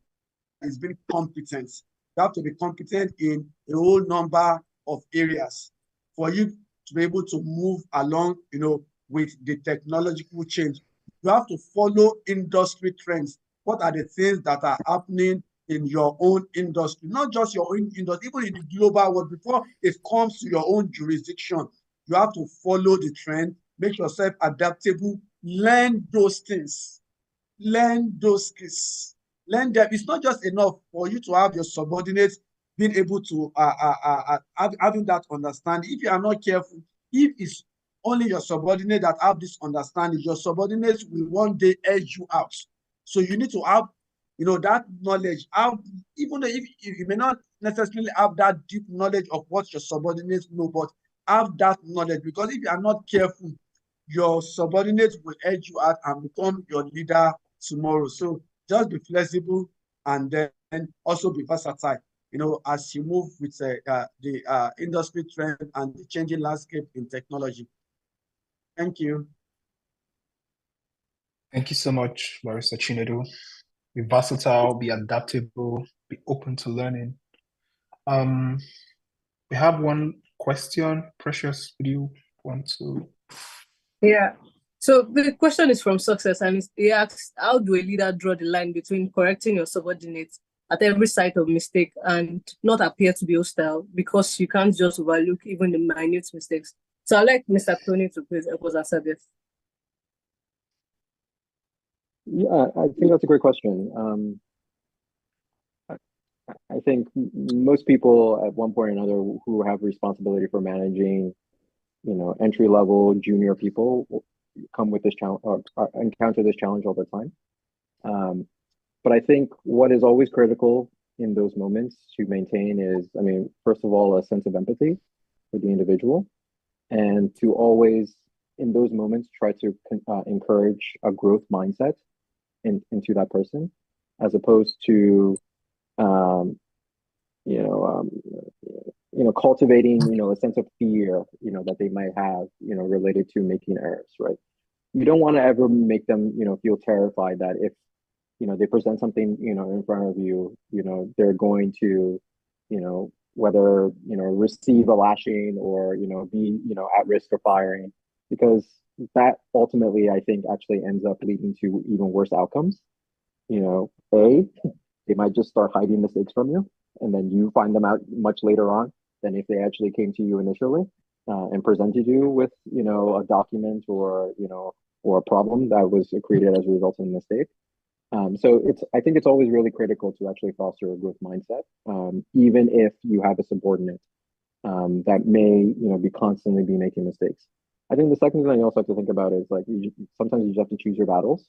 is being competent. You have to be competent in a whole number of areas for you to be able to move along, with the technological change. You have to follow industry trends. What are the things that are happening in your own industry, not just your own industry, even in the global world? Before it comes to your own jurisdiction, you have to follow the trend, make yourself adaptable, learn those things, learn those skills, learn them. It's not just enough for you to have your subordinates being able to having that understanding. If you are not careful, if it's only your subordinate that have this understanding, your subordinates will one day edge you out. So you need to have, that knowledge. Even though if you may not necessarily have that deep knowledge of what your subordinates know, but have that knowledge, because if you are not careful, your subordinates will edge you out and become your leader tomorrow. So just be flexible and then also be versatile, as you move with the industry trend and the changing landscape in technology. Thank you. Thank you so much, Barrister Chinedu. Be versatile, be adaptable, be open to learning. We have one question. Precious, would you want to? Yeah. So the question is from Success, and he asks, how do a leader draw the line between correcting your subordinates at every site of mistake and not appear to be hostile, because you can't just overlook even the minute mistakes. So I'd like Mr. Tony to please help us answer this. Yeah, I think that's a great question. I think most people at one point or another who have responsibility for managing, entry level junior people come with this challenge or encounter this challenge all the time. But I think what is always critical in those moments to maintain is, first of all, a sense of empathy for the individual, and to always, in those moments, try to encourage a growth mindset into that person, as opposed to, cultivating, a sense of fear, that they might have, related to making errors, right? You don't want to ever make them, feel terrified that if, they present something, in front of you, they're going to, whether, receive a lashing or, be, at risk of firing, because that ultimately, I think, actually ends up leading to even worse outcomes. They might just start hiding mistakes from you, and then you find them out much later on than if they actually came to you initially and presented you with, a document or, or a problem that was created as a result of a mistake. So I think it's always really critical to actually foster a growth mindset, even if you have a subordinate that may, be constantly be making mistakes. I think the second thing you also have to think about is like sometimes you just have to choose your battles,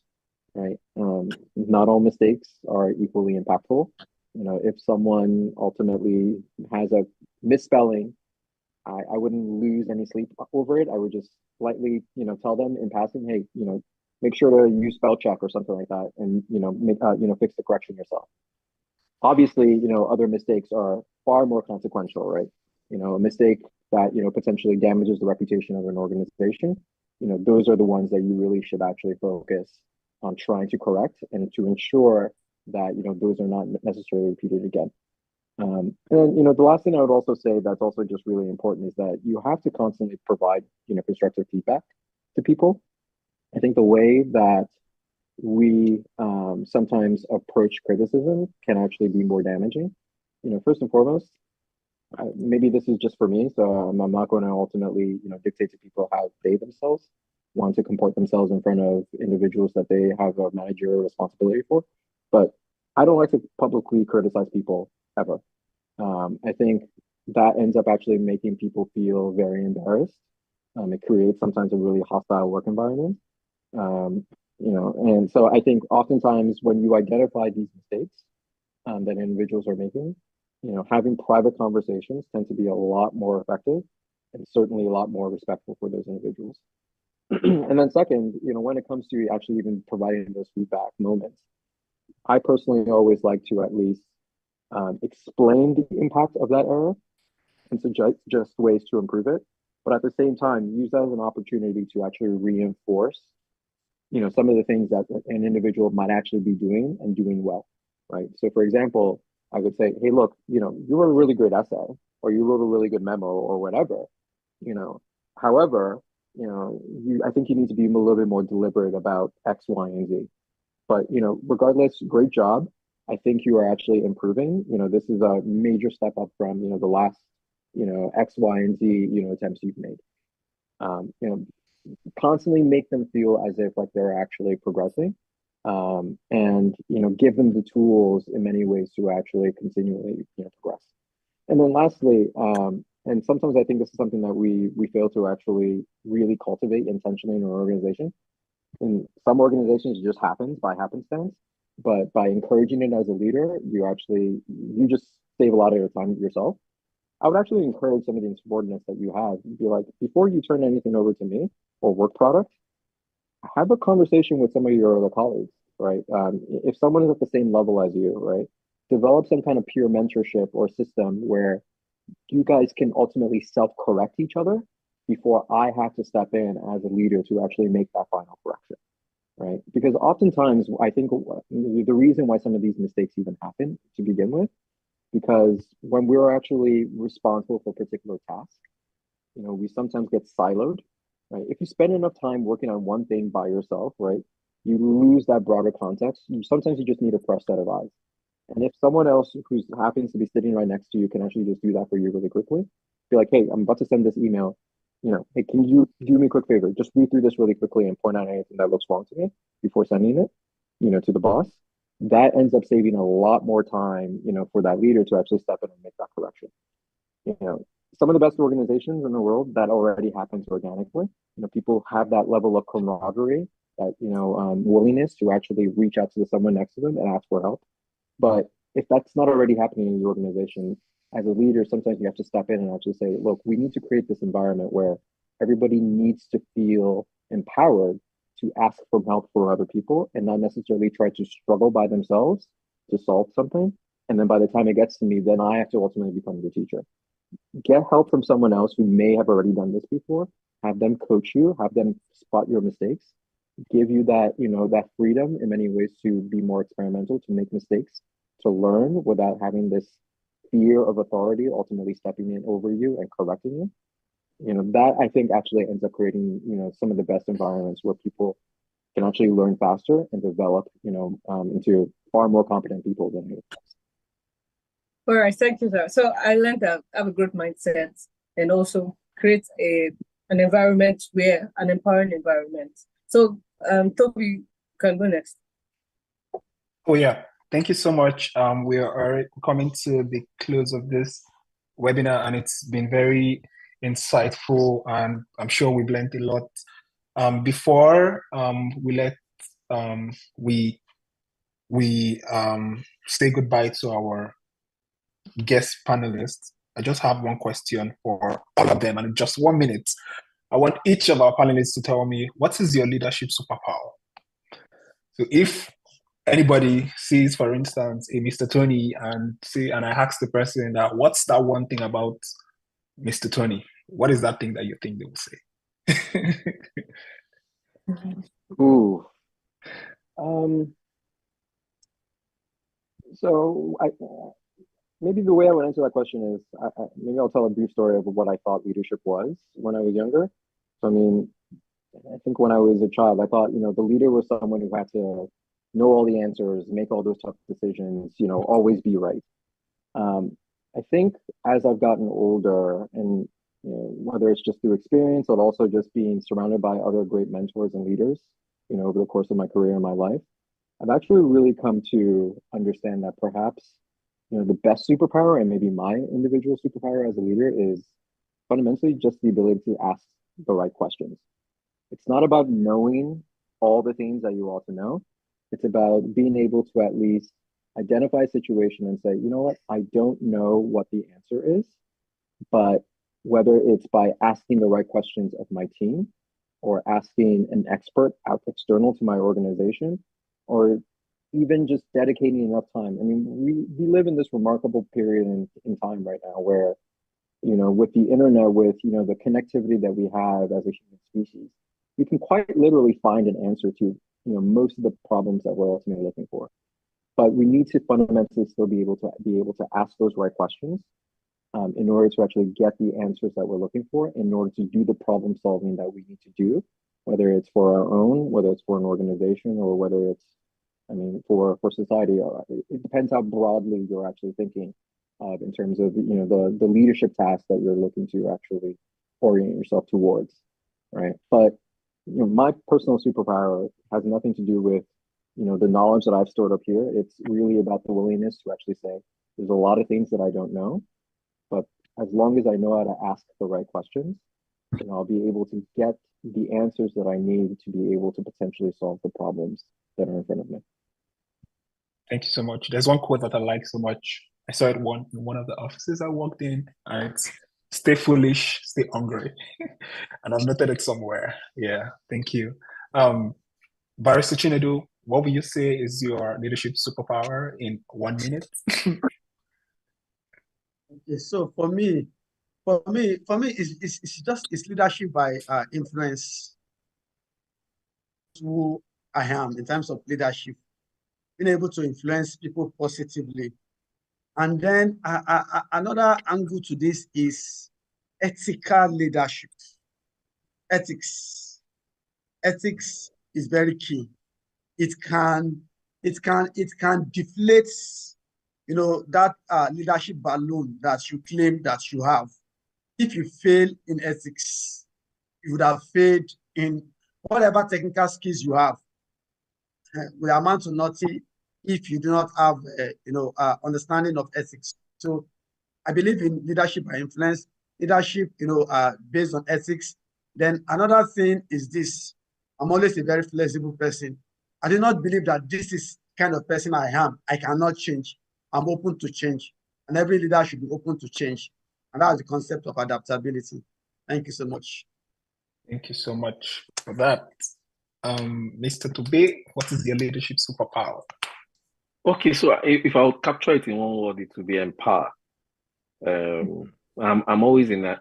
right? Not all mistakes are equally impactful. If someone ultimately has a misspelling, I wouldn't lose any sleep over it. I would just lightly, tell them in passing, hey, make sure to use spell check or something like that, and make fix the correction yourself. Obviously, other mistakes are far more consequential, right? A mistake that potentially damages the reputation of an organization. Those are the ones that you really should actually focus on trying to correct, and to ensure that those are not necessarily repeated again. And then, the last thing I would also say that's also just really important is that you have to constantly provide constructive feedback to people. I think the way that we sometimes approach criticism can actually be more damaging. First and foremost, maybe this is just for me, so I'm not going to ultimately dictate to people how they themselves want to comport themselves in front of individuals that they have a managerial responsibility for. But I don't like to publicly criticize people ever. I think that ends up actually making people feel very embarrassed. It creates sometimes a really hostile work environment. And so I think oftentimes when you identify these mistakes that individuals are making, having private conversations tend to be a lot more effective, and certainly a lot more respectful for those individuals. And then second, when it comes to actually even providing those feedback moments, I personally always like to at least explain the impact of that error and suggest ways to improve it. But at the same time, use that as an opportunity to actually reinforce, some of the things that an individual might actually be doing and doing well, right? So for example, I would say, hey, look, you wrote a really great essay, or you wrote a really good memo, or whatever, however, I think you need to be a little bit more deliberate about X, Y, and Z. But, regardless, great job. I think you are actually improving. This is a major step up from, the last, X, Y, and Z, attempts you've made. Constantly make them feel as if like they're actually progressing, and give them the tools in many ways to actually continually progress. And then lastly, and sometimes I think this is something that we fail to actually really cultivate intentionally in our organization. In some organizations, it just happens by happenstance, but by encouraging it as a leader, you just save a lot of your time yourself. I would actually encourage some of the subordinates that you have, be like, before you turn anything over to me or work product, have a conversation with some of your other colleagues, right? If someone is at the same level as you, right, develop some kind of peer mentorship or system where you guys can ultimately self-correct each other before I have to step in as a leader to actually make that final correction, right? Because oftentimes, I think the reason why some of these mistakes even happen to begin with, because when we're actually responsible for a particular task, we sometimes get siloed, right? If you spend enough time working on one thing by yourself, right, you lose that broader context. Sometimes you just need a fresh set of eyes. And if someone else who happens to be sitting right next to you can actually just do that for you really quickly, be like, hey, I'm about to send this email. Hey, can you do me a quick favor? Just read through this really quickly and point out anything that looks wrong to me before sending it, to the boss. That ends up saving a lot more time, for that leader to actually step in and make that correction. Some of the best organizations in the world, that already happens organically. People have that level of camaraderie, that willingness to actually reach out to someone next to them and ask for help. But if that's not already happening in your organization, as a leader, sometimes you have to step in and actually say, look, we need to create this environment where everybody needs to feel empowered to ask for help for other people and not necessarily try to struggle by themselves to solve something. And then by the time it gets to me, then I have to ultimately become the teacher. Get help from someone else who may have already done this before. Have them coach you, have them spot your mistakes, give you that, that freedom in many ways to be more experimental, to make mistakes, to learn without having this fear of authority ultimately stepping in over you and correcting you. That I think actually ends up creating, some of the best environments where people can actually learn faster and develop, into far more competent people than you. All right, thank you, sir. So I learned that have a growth mindset and also create an environment where an empowering environment. So Toby, you can go next. Oh yeah, thank you so much. We are coming to the close of this webinar, and it's been very insightful, and I'm sure we've learned a lot. Before we let we say goodbye to our guest panelists, I just have one question for all of them, and in just 1 minute, I want each of our panelists to tell me, what is your leadership superpower? So if anybody sees, for instance, a Mr. Tony and I ask the person that, what's that one thing about Mr. Tony? What is that thing that you think they will say? Ooh. So maybe the way I would answer that question is, maybe I'll tell a brief story of what I thought leadership was when I was younger. So, I think when I was a child, I thought, the leader was someone who had to know all the answers, make all those tough decisions, always be right. I think as I've gotten older, and whether it's just through experience, but also just being surrounded by other great mentors and leaders, over the course of my career and my life, I've actually really come to understand that perhaps, the best superpower and maybe my individual superpower as a leader is fundamentally just the ability to ask the right questions. It's not about knowing all the things that you ought to know. It's about being able to at least identify a situation and say, you know what, I don't know what the answer is, but whether it's by asking the right questions of my team or asking an expert out external to my organization, or even just dedicating enough time. We live in this remarkable period in time right now where, with the internet, with, the connectivity that we have as a human species, we can quite literally find an answer to, most of the problems that we're ultimately looking for. But we need to fundamentally still be able to ask those right questions in order to actually get the answers that we're looking for, in order to do the problem solving that we need to do, whether it's for our own, whether it's for an organization, or whether it's, for society. It depends how broadly you're actually thinking in terms of, the leadership task that you're looking to actually orient yourself towards, right? But my personal superpower has nothing to do with, the knowledge that I've stored up here. It's really about the willingness to actually say, there's a lot of things that I don't know, but as long as I know how to ask the right questions, then I'll be able to get the answers that I need to be able to potentially solve the problems that are in front of me. Thank you so much. There's one quote that I like so much. I saw it in one of the offices I walked in, and it's stay foolish, stay hungry. And I've noted it somewhere. Yeah, thank you. Barrister Chinedu, what would you say is your leadership superpower in 1 minute? Okay, so for me, it's leadership by influence. Who I am in terms of leadership, being able to influence people positively. And then another angle to this is ethical leadership. Ethics is very key. It can deflate that leadership balloon that you claim that you have. If you fail in ethics, you would have failed in whatever technical skills you have. Will amount to nothing if you do not have, understanding of ethics. So I believe in leadership by influence, leadership, based on ethics. Then another thing is this: I'm always a very flexible person. I do not believe that this is kind of person I am. I cannot change. I'm open to change, and every leader should be open to change. And that's the concept of adaptability. Thank you so much. Thank you so much for that. Mr. Tobe, what is your leadership superpower? Okay, so if I would capture it in one word, it would be empower. I'm always in a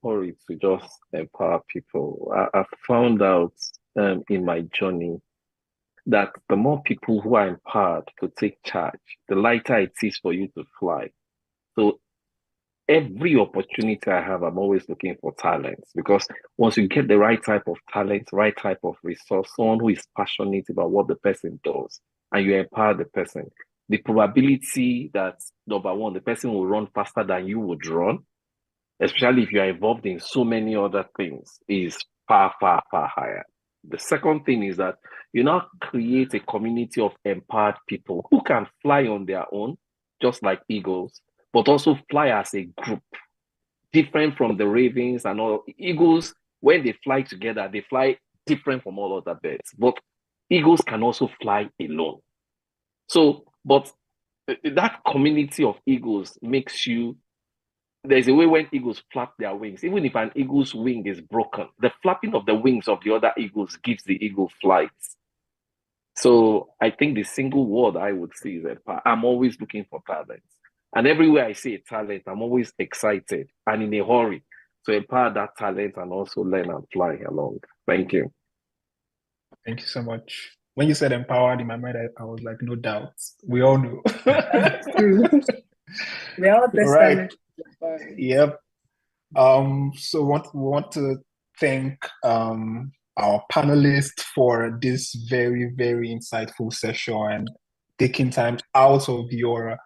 hurry to just empower people. I've found out in my journey that the more people who are empowered to take charge, the lighter it is for you to fly. So every opportunity I have, I'm always looking for talents, because once you get the right type of talent, right type of resource, someone who is passionate about what the person does, and you empower the person, the probability that, number one, the person will run faster than you would run, especially if you are involved in so many other things, is far, far, far higher. The second thing is that you now create a community of empowered people who can fly on their own, just like eagles, but also fly as a group, different from the ravens and all. Eagles, when they fly together, they fly different from all other birds, but eagles can also fly alone. So, but that community of eagles makes you, there's a way when eagles flap their wings, even if an eagle's wing is broken, the flapping of the wings of the other eagles gives the eagle flight. So I think the single word I would say is empower. I'm always looking for talents. And everywhere I see a talent, I'm always excited and in a hurry to empower that talent and also learn and fly along. Thank you. Thank you so much. When you said empowered, in my mind, I was like, no doubt. We all know. That's true. We all Right. testament. Yep. So we want to thank our panelists for this very, very insightful session and taking time out of your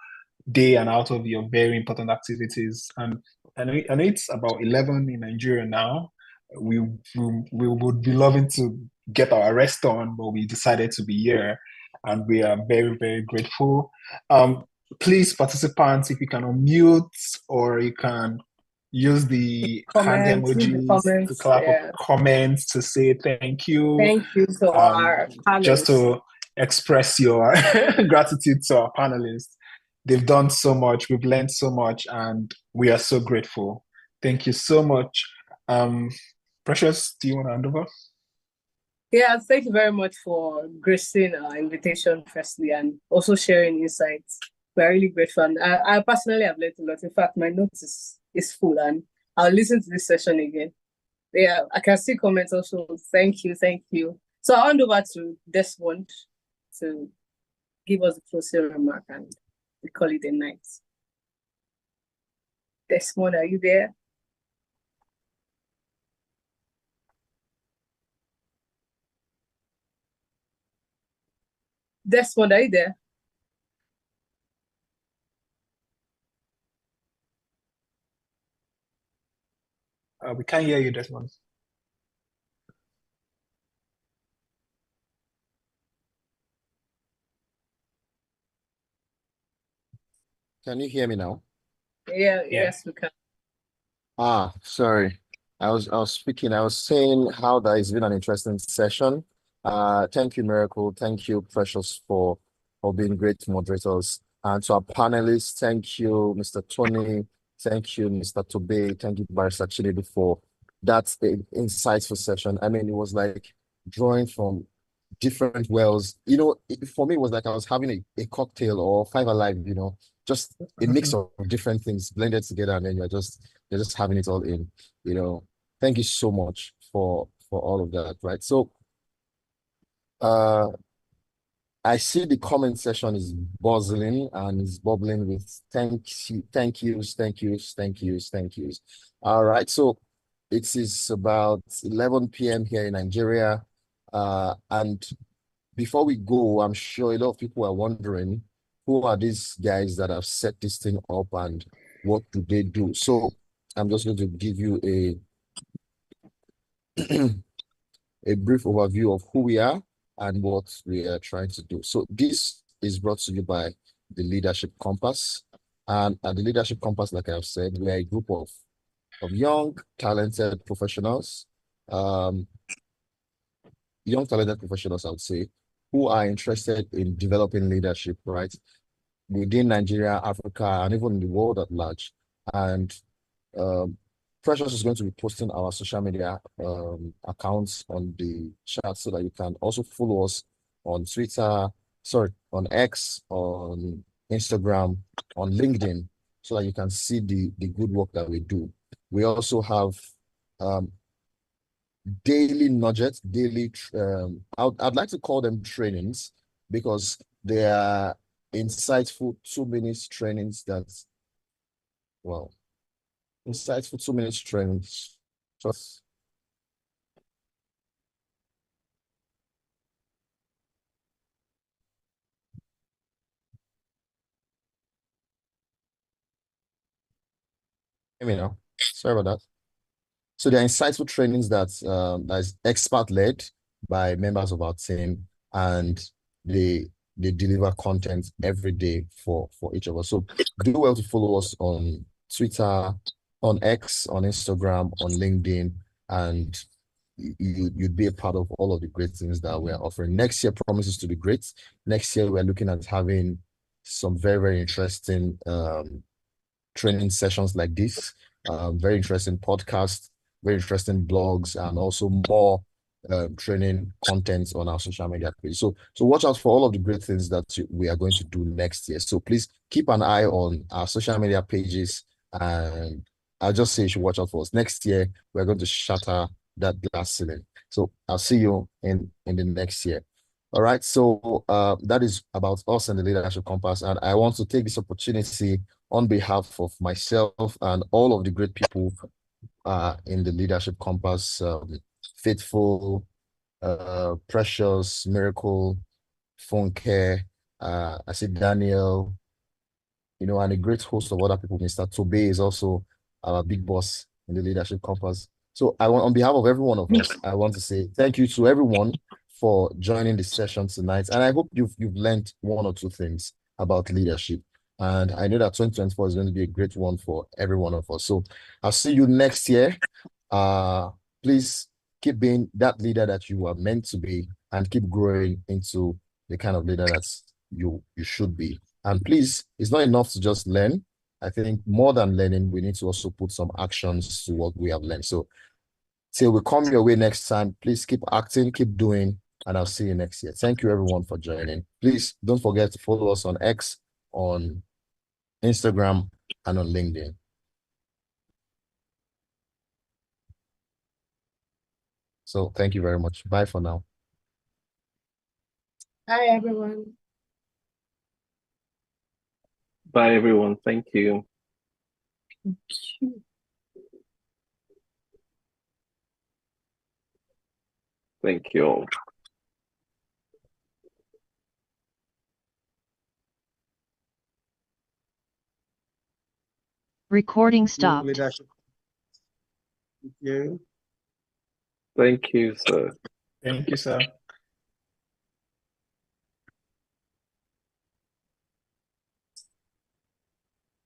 day and out of your very important activities. And I know it's about 11 in Nigeria now. We would be loving to get our rest on, but we decided to be here, and we are very, very grateful. Please, participants, if you can unmute or you can use the hand emojis to clap or comments to say thank you. Thank you to our panelists. Just to express your gratitude to our panelists. They've done so much, we've learned so much, and we are so grateful. Thank you so much. Precious, do you want to hand over? Yeah, thank you very much for gracing our invitation, firstly, and also sharing insights. We're really grateful. And I personally have learned a lot. In fact, my notes is full, and I'll listen to this session again. Yeah, I can see comments also. Thank you, thank you. So I'll hand over to Desmond to give us a closing remark, and we call it a night. Desmond, are you there? Desmond, are you there? We can't hear you, Desmond. Can you hear me now? Yeah, yes, we can. Sorry. I was speaking. I was saying how that has been an interesting session. Thank you, Miracle. Thank you, Precious, for being great moderators. And to our panelists, thank you, Mr. Tony. Thank you, Mr. Tobe. Thank you, Barrister Chinedu, for that insightful session. I mean, it was like drawing from different wells. For me, it was like I was having a cocktail or Five Alive, just a mix of different things blended together, and then you're just having it all in. Thank you so much for all of that. Right. So I see the comment section is buzzing and is bubbling with thank yous. All right. So it is about 11 p.m. here in Nigeria. And before we go, I'm sure a lot of people are wondering who are these guys that have set this thing up and what do they do? So I'm just going to give you a brief overview of who we are and what we are trying to do. So this is brought to you by the Leadership Compass. And at the Leadership Compass, like I've said, we are a group of young, talented professionals, young, talented professionals, I would say, who are interested in developing leadership, right, within Nigeria, Africa, and even in the world at large. And Precious is going to be posting our social media accounts on the chat so that you can also follow us on Twitter, on X, on Instagram, on LinkedIn, so that you can see the good work that we do. We also have daily nuggets, I'd like to call them trainings because they are insightful 2 minutes trainings insightful 2 minutes trainings. Just let me know. Sorry about that. So they're insightful trainings that is expert led by members of our team, and they deliver content every day for each of us. So do well to follow us on Twitter, on X, on Instagram, on LinkedIn, and you'd be a part of all of the great things that we're offering. Next year promises to be great. Next year we're looking at having some very, very interesting training sessions like this, very interesting podcasts, very interesting blogs, and also more training content on our social media page. So watch out for all of the great things that we are going to do next year. So please keep an eye on our social media pages, and I'll just say you should watch out for us. Next year, we're going to shatter that glass ceiling. So I'll see you in the next year. All right, so that is about us and the Leadership Compass, and I want to take this opportunity on behalf of myself and all of the great people in the Leadership Compass, Faithful, Precious, Miracle, Funke, I see Daniel, and a great host of other people. Mr. Tobe is also our big boss in the Leadership Compass. So on behalf of every one of us, I want to say thank you to everyone for joining the session tonight. And I hope you've learned one or two things about leadership. And I know that 2024 is going to be a great one for every one of us. So I'll see you next year. Please keep being that leader that you are meant to be, and keep growing into the kind of leader that you should be. And please, it's not enough to just learn. I think more than learning, we need to also put some actions to what we have learned. So till we come your way next time, please keep acting, keep doing, and I'll see you next year. Thank you everyone for joining. Please don't forget to follow us on X, on Instagram, and on LinkedIn. So thank you very much. Bye for now. Hi, everyone. Bye, everyone. Thank you. Thank you all. Recording stopped. Leadership. Thank you. Thank you, sir. Thank you, sir.